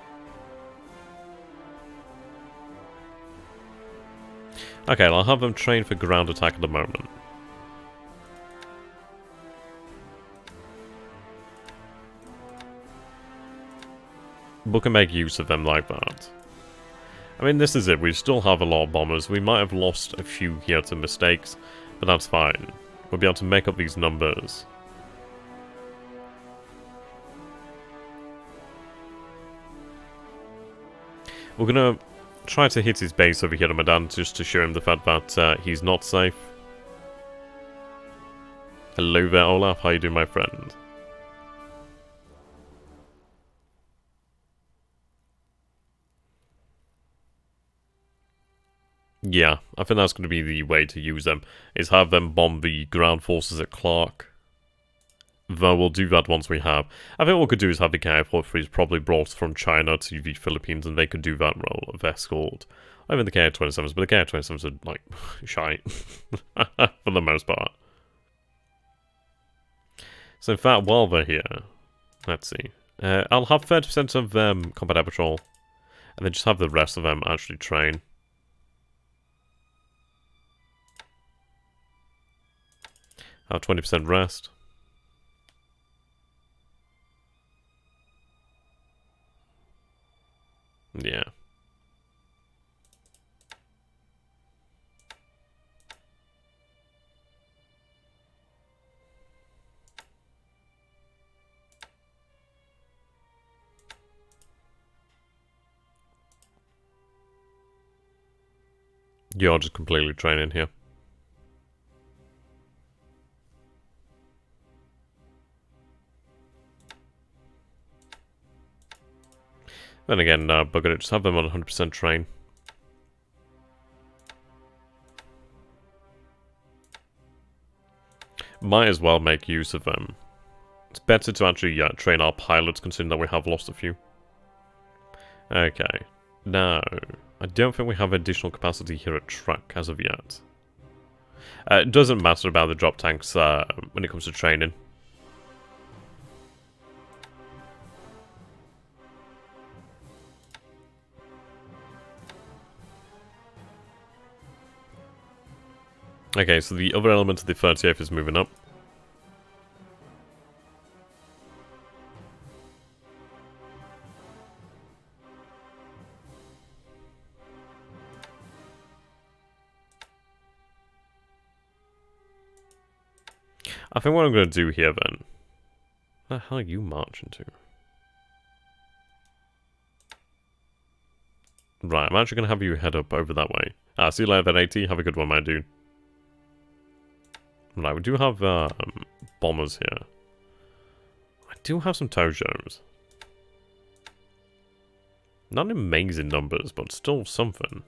S1: Okay, I'll have them train for ground attack at the moment. We can make use of them like that. I mean, this is it. We still have a lot of bombers. We might have lost a few here to mistakes, but that's fine. We'll be able to make up these numbers. We're gonna try to hit his base over here at Madan just to show him the fact that he's not safe. Hello there, Olaf. How you doing, my friend? Yeah, I think that's going to be the way to use them, is have them bomb the ground forces at Clark. Though we'll do that once we have. I think what we could do is have the Ki-43s probably brought from China to the Philippines, and they could do that role of escort Even the KA-27s, but the KA-27s are, like, shite. For the most part. So in fact, while they're here, let's see. I'll have 30% of them combat air patrol, and then just have the rest of them actually train. Have 20% rest. Yeah. You're just completely training here. Then again, bugger it, just have them on 100% train. Might as well make use of them. It's better to actually train our pilots, considering that we have lost a few. Okay. Now, I don't think we have additional capacity here at track as of yet. It doesn't matter about the drop tanks when it comes to training. Okay, so the other element of the 38th is moving up. I think what I'm going to do here then... Where the hell are you marching to? Right, I'm actually going to have you head up over that way. See you later, 80. Have a good one, my dude. Right, we do have bombers here. I do have some Tojos. Not amazing numbers, but still something.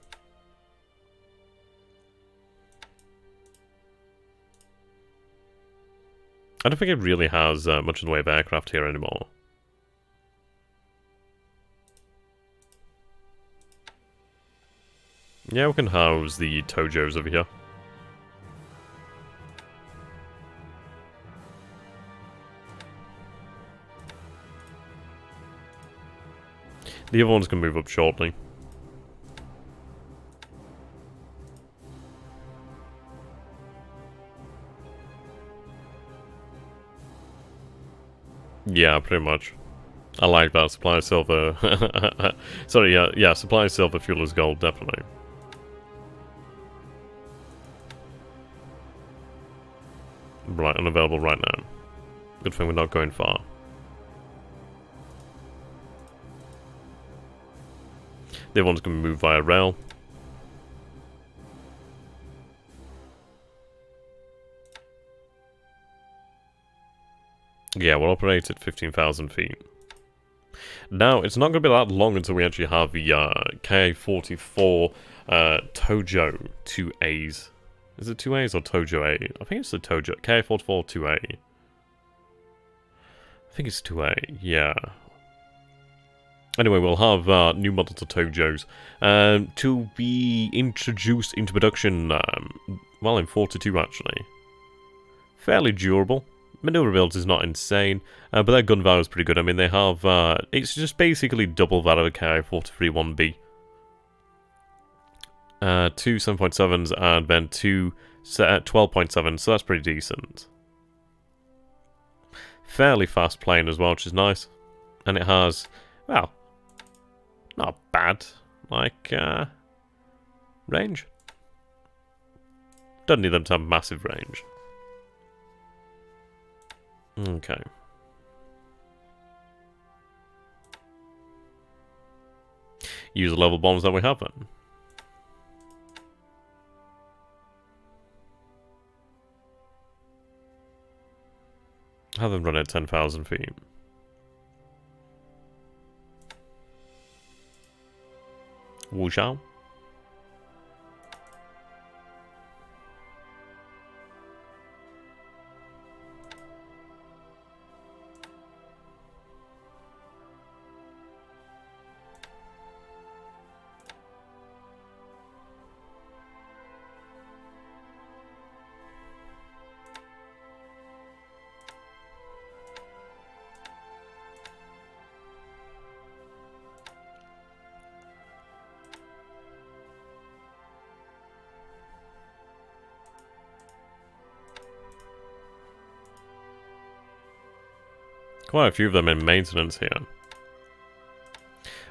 S1: I don't think it really has much in the way of aircraft here anymore. Yeah, we can house the Tojos over here. The other one's going to move up shortly. Yeah, pretty much. I like that. Supply silver. Sorry, yeah, supply silver, fuel is gold, definitely. Right, unavailable right now. Good thing we're not going far. The other one's going to move via rail. Yeah, we'll operate at 15,000 feet. Now, it's not going to be that long until we actually have the Ka-44 Tojo 2As. Is it 2As or Tojo A? I think it's the Tojo. Ka-44 2A. I think it's 2A, yeah. Anyway, we'll have new models of Tojos to be introduced into production, well, in 42 actually. Fairly durable. Maneuverability is not insane, but their gun value is pretty good. I mean, they have, it's just basically double that of a Ki-43-1B. 2 7.7s and then 2 12.7s, so that's pretty decent. Fairly fast plane as well, which is nice. And it has, well, not bad, like, range. Doesn't need them to have massive range. Okay. Use the level bombs that we have then. Have them run at 10,000 feet. Wuxiao. Quite a few of them in maintenance here.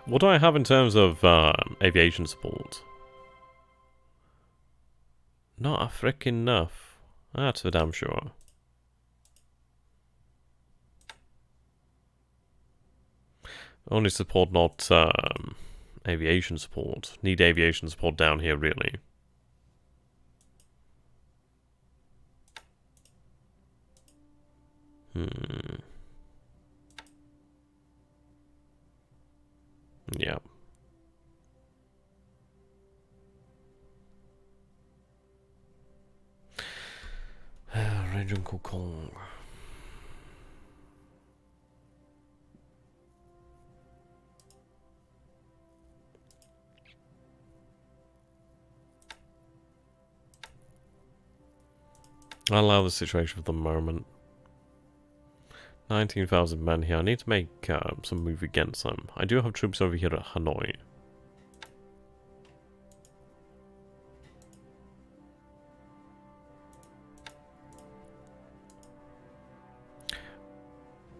S1: What do I have in terms of aviation support? Not a frickin' enough. That's for damn sure. Only support, not aviation support. Need aviation support down here, really. Yeah. Region Kokong. I'll allow the situation for the moment. 19,000 men here. I need to make some move against them. I do have troops over here at Hanoi.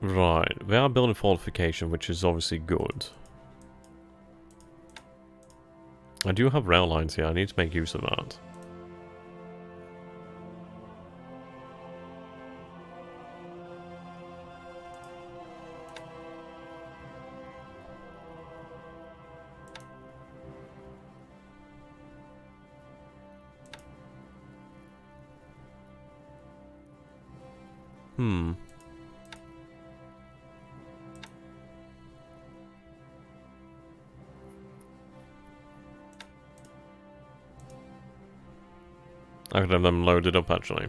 S1: Right, we are building fortification, which is obviously good. I do have rail lines here. I need to make use of that. I could have them loaded up, actually.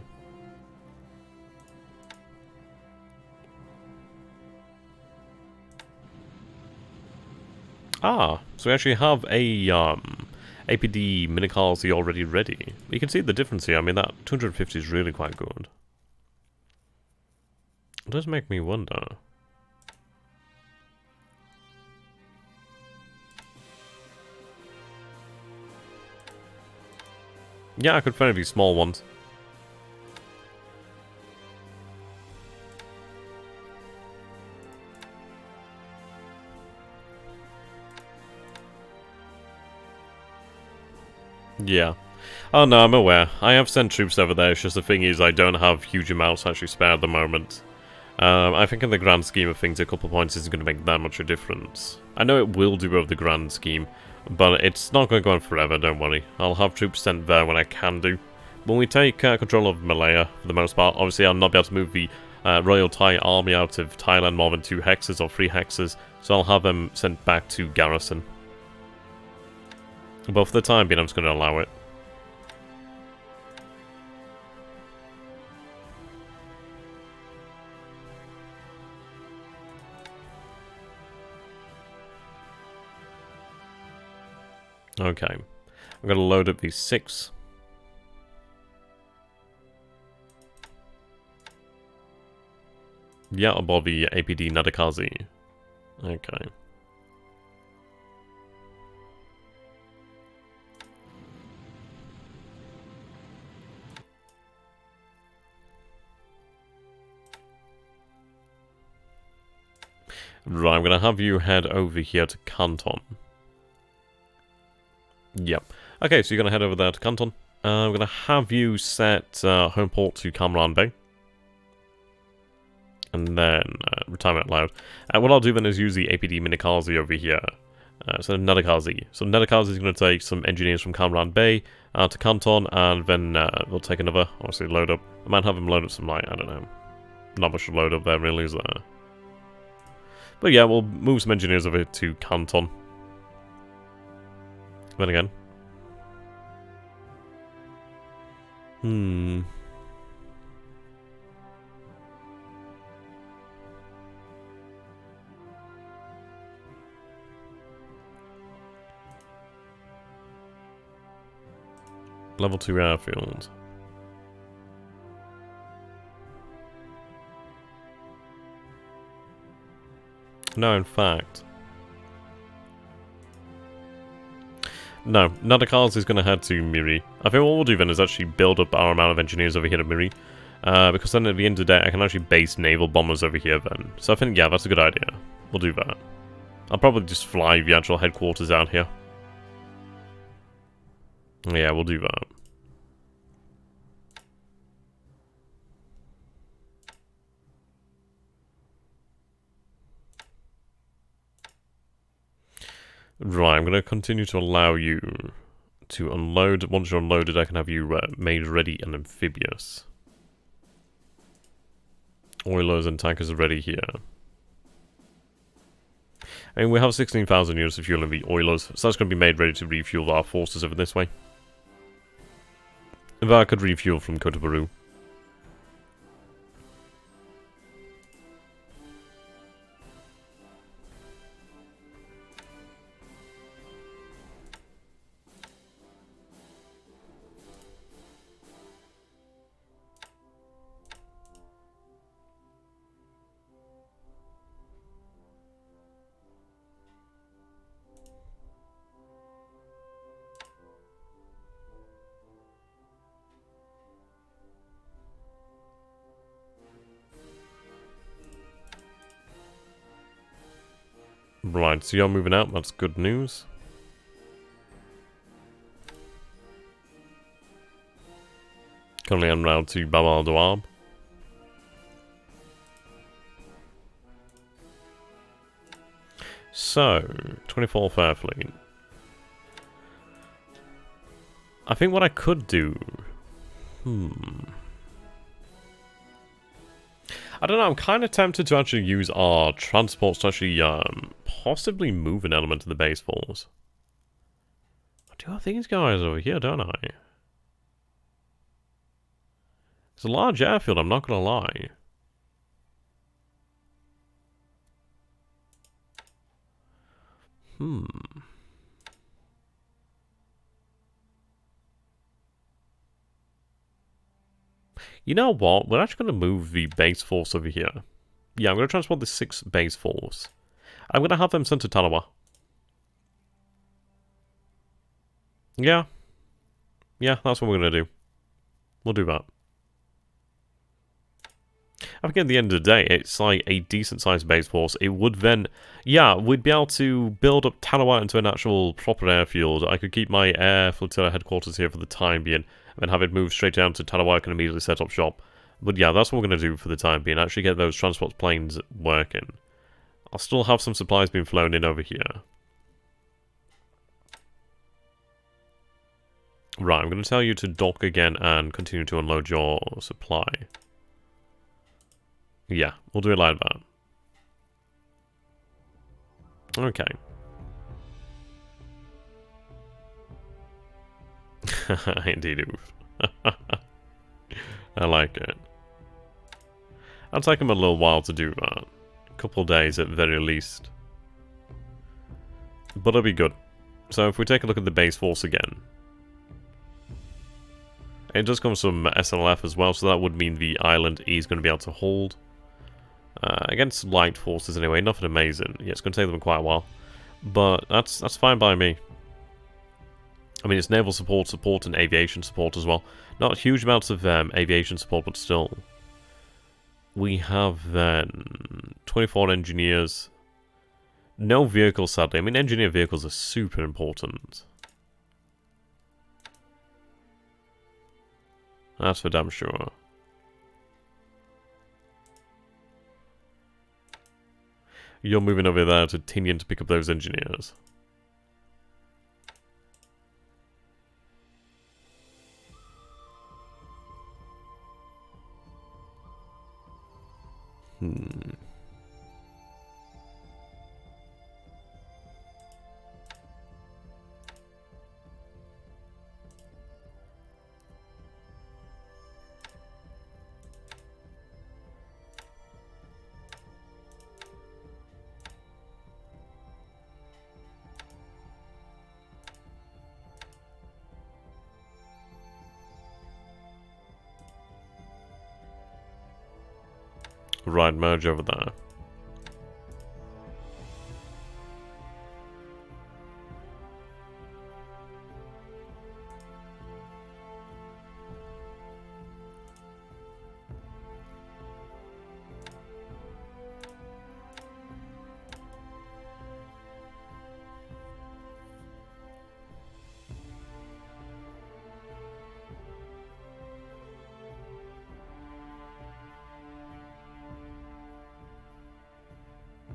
S1: Ah, so we actually have a APD minicars already ready. You can see the difference here. I mean, that 250 is really quite good. It does make me wonder. Yeah, I could find these small ones. Yeah. Oh no, I'm aware. I have sent troops over there, it's just the thing is I don't have huge amounts actually spare at the moment. I think in the grand scheme of things, a couple of points isn't going to make that much of a difference. I know it will do over the grand scheme, but it's not going to go on forever, don't worry. I'll have troops sent there when I can do. When we take control of Malaya, for the most part, obviously I'll not be able to move the Royal Thai Army out of Thailand more than 2 hexes or 3 hexes, so I'll have them sent back to garrison. But for the time being, I'm just going to allow it. Okay, I'm going to load up these 6. Yeah, above the APD Nadakazi. Okay. Right, I'm going to have you head over here to Canton. Yep. Okay, so you're going to head over there to Canton. I'm going to have you set home port to Kamran Bay. And then retirement allowed. What I'll do then is use the APD Minikazi over here. So Nadakazi. So Nadakazi is going to take some engineers from Kamran Bay to Canton, and then we'll take another, obviously, load up. I might have him load up some, like, I don't know. Not much to load up there, really, is there? But yeah, we'll move some engineers over to Canton. Then again. Level 2 airfield. No, in fact. No, Nadakars is going to head to Miri. I think what we'll do then is actually build up our amount of engineers over here at Miri. Because then at the end of the day, I can actually base naval bombers over here then. So I think, yeah, that's a good idea. We'll do that. I'll probably just fly the actual headquarters out here. Yeah, we'll do that. Right, I'm going to continue to allow you to unload. Once you're unloaded, I can have you made ready and amphibious. Oilers and tankers are ready here. I mean, we have 16,000 units of fuel in the oilers, so that's going to be made ready to refuel our forces over this way. If I could refuel from Kotobaru. Right, so you're moving out, that's good news. Currently en route to Bab al-Dawab. So, 24th Air Fleet. I think what I could do... I don't know, I'm kind of tempted to actually use our transports to actually possibly move an element of the base force. I do have these guys over here, don't I? It's a large airfield, I'm not going to lie. You know what? We're actually going to move the base force over here. Yeah, I'm going to transport the 6th base force. I'm going to have them sent to Tarawa. Yeah. Yeah, that's what we're going to do. We'll do that. I think at the end of the day, it's like a decent-sized base force. It would then... Yeah, we'd be able to build up Tarawa into an actual proper airfield. I could keep my air flotilla headquarters here for the time being, and then have it move straight down to Tarawa and immediately set up shop. But yeah, that's what we're going to do for the time being. Actually get those transport planes working. I'll still have some supplies being flown in over here. Right, I'm going to tell you to dock again and continue to unload your supply. Yeah, we'll do it like that. Okay. Indeed, oof. I like it. It'll take him a little while to do that. A couple days at very least. But it'll be good. So if we take a look at the base force again. It does come from SLF as well, so that would mean the island is going to be able to hold. Against light forces anyway, nothing amazing. Yeah, it's going to take them quite a while. But that's fine by me. I mean, it's naval support and aviation support as well. Not huge amounts of aviation support, but still. We have then 24 engineers. No vehicles, sadly. I mean, engineer vehicles are super important. That's for damn sure. You're moving over there to Tinian to pick up those engineers. Right, merge over there.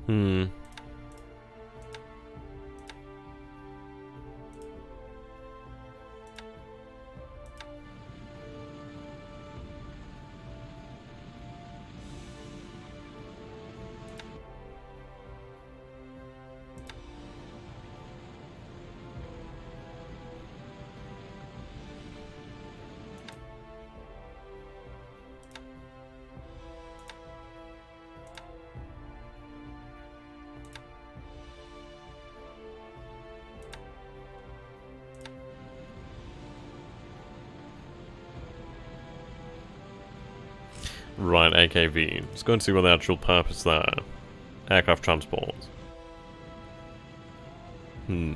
S1: Hmm. Right, AKV. Let's go and see what the actual purpose there. Aircraft transport. Hmm.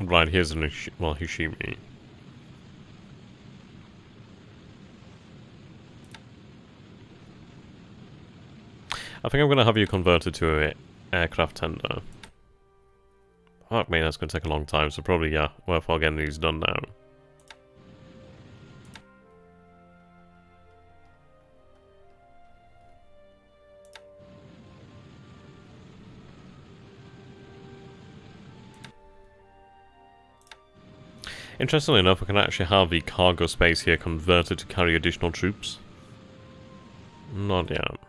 S1: Right, here's an Hishimi. I think I'm going to have you converted to a aircraft tender. Fuck me, that's going to take a long time, so probably, yeah, worthwhile getting these done now. Interestingly enough, we can actually have the cargo space here converted to carry additional troops. Not yet.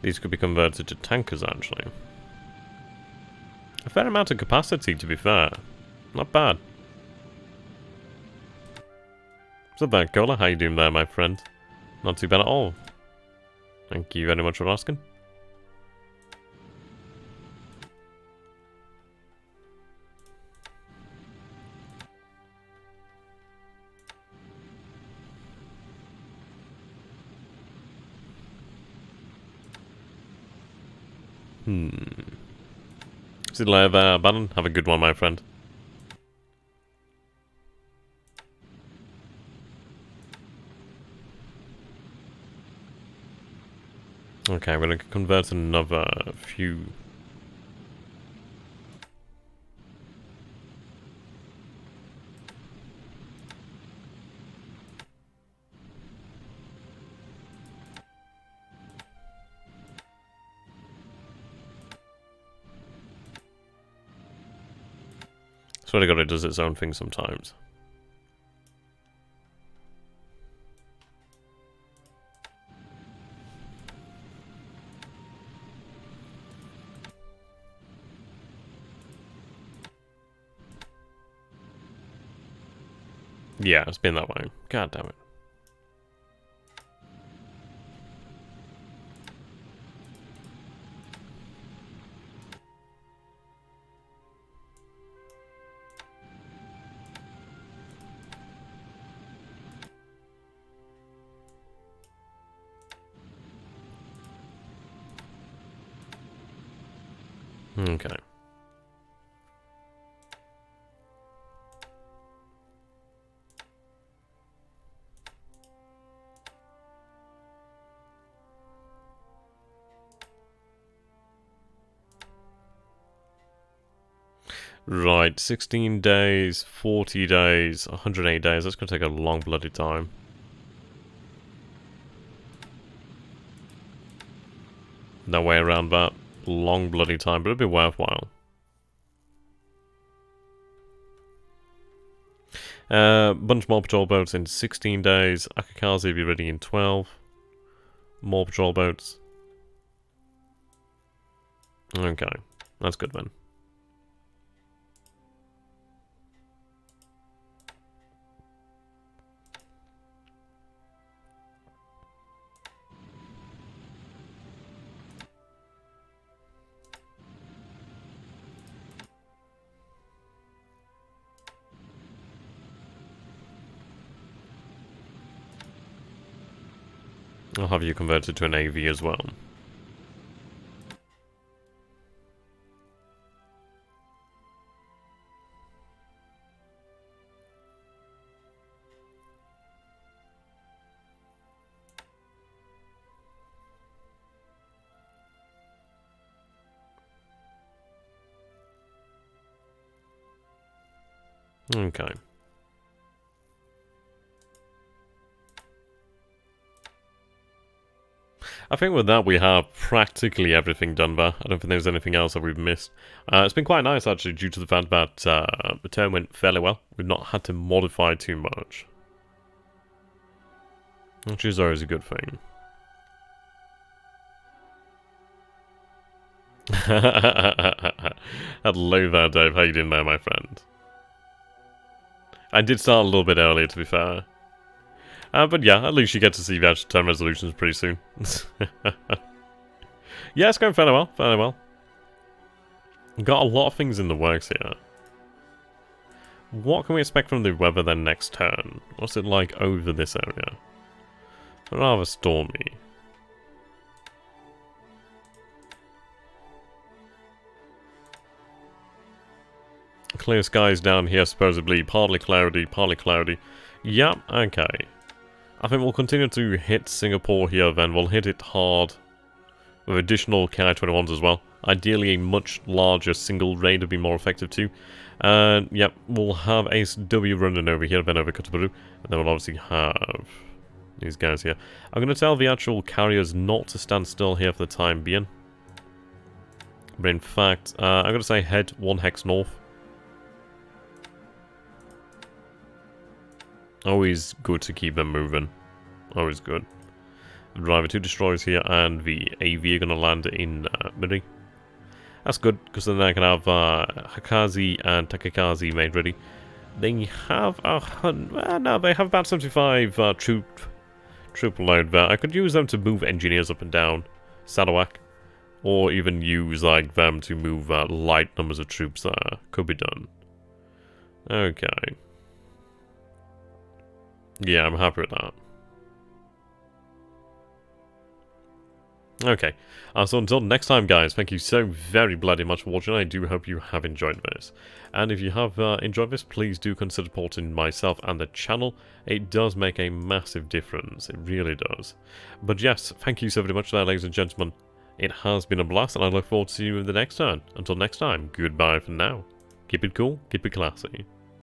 S1: These could be converted to tankers, actually. A fair amount of capacity, to be fair. Not bad. So there, Cola, how you doing there, my friend? Not too bad at all. Thank you very much for asking. See you later there, Bannon. Have a good one, my friend. Okay, I'm going to convert another few. Swear to God, it does its own thing sometimes. Yeah, it's been that way. God damn it. Okay. Right, 16 days, 40 days, 108 days. That's going to take a long bloody time. No way around that. Long bloody time, but it'll be worthwhile. Bunch more patrol boats in 16 days. Akakaze will be ready in 12. More patrol boats. Okay, that's good then. I'll have you converted to an AV as well. Okay. I think with that we have practically everything done there. I don't think there's anything else that we've missed. It's been quite nice actually due to the fact that the turn went fairly well. We've not had to modify too much. Which is always a good thing. Hello there, Dave. How you doing there, my friend? I did start a little bit earlier, to be fair. But yeah, at least you get to see the actual turn resolutions pretty soon. Yeah, it's going fairly well, fairly well. Got a lot of things in the works here. What can we expect from the weather then next turn? What's it like over this area? Rather stormy. Clear skies down here, supposedly. Partly cloudy, partly cloudy. Yeah, okay. I think we'll continue to hit Singapore here then. We'll hit it hard with additional Ki-21s as well. Ideally a much larger single raid would be more effective too. And yep, we'll have Ace W running over here, then over Kutabaru. And then we'll obviously have these guys here. I'm going to tell the actual carriers not to stand still here for the time being. But in fact, I'm going to say head 1 hex north. Always good to keep them moving. Always good. Driver 2 destroyers here, and the AV are going to land in Miri. That's good, because then I can have Hakazi and Takakazi made ready. They have no, they have about 75 troop load there. I could use them to move engineers up and down Sarawak, or even use like them to move light numbers of troops. Could be done. Okay. Yeah, I'm happy with that. Okay, so until next time, guys, thank you so very bloody much for watching. I do hope you have enjoyed this. And if you have enjoyed this, please do consider supporting myself and the channel. It does make a massive difference. It really does. But yes, thank you so very much there, ladies and gentlemen. It has been a blast, and I look forward to seeing you in the next turn. Until next time, goodbye for now. Keep it cool, keep it classy.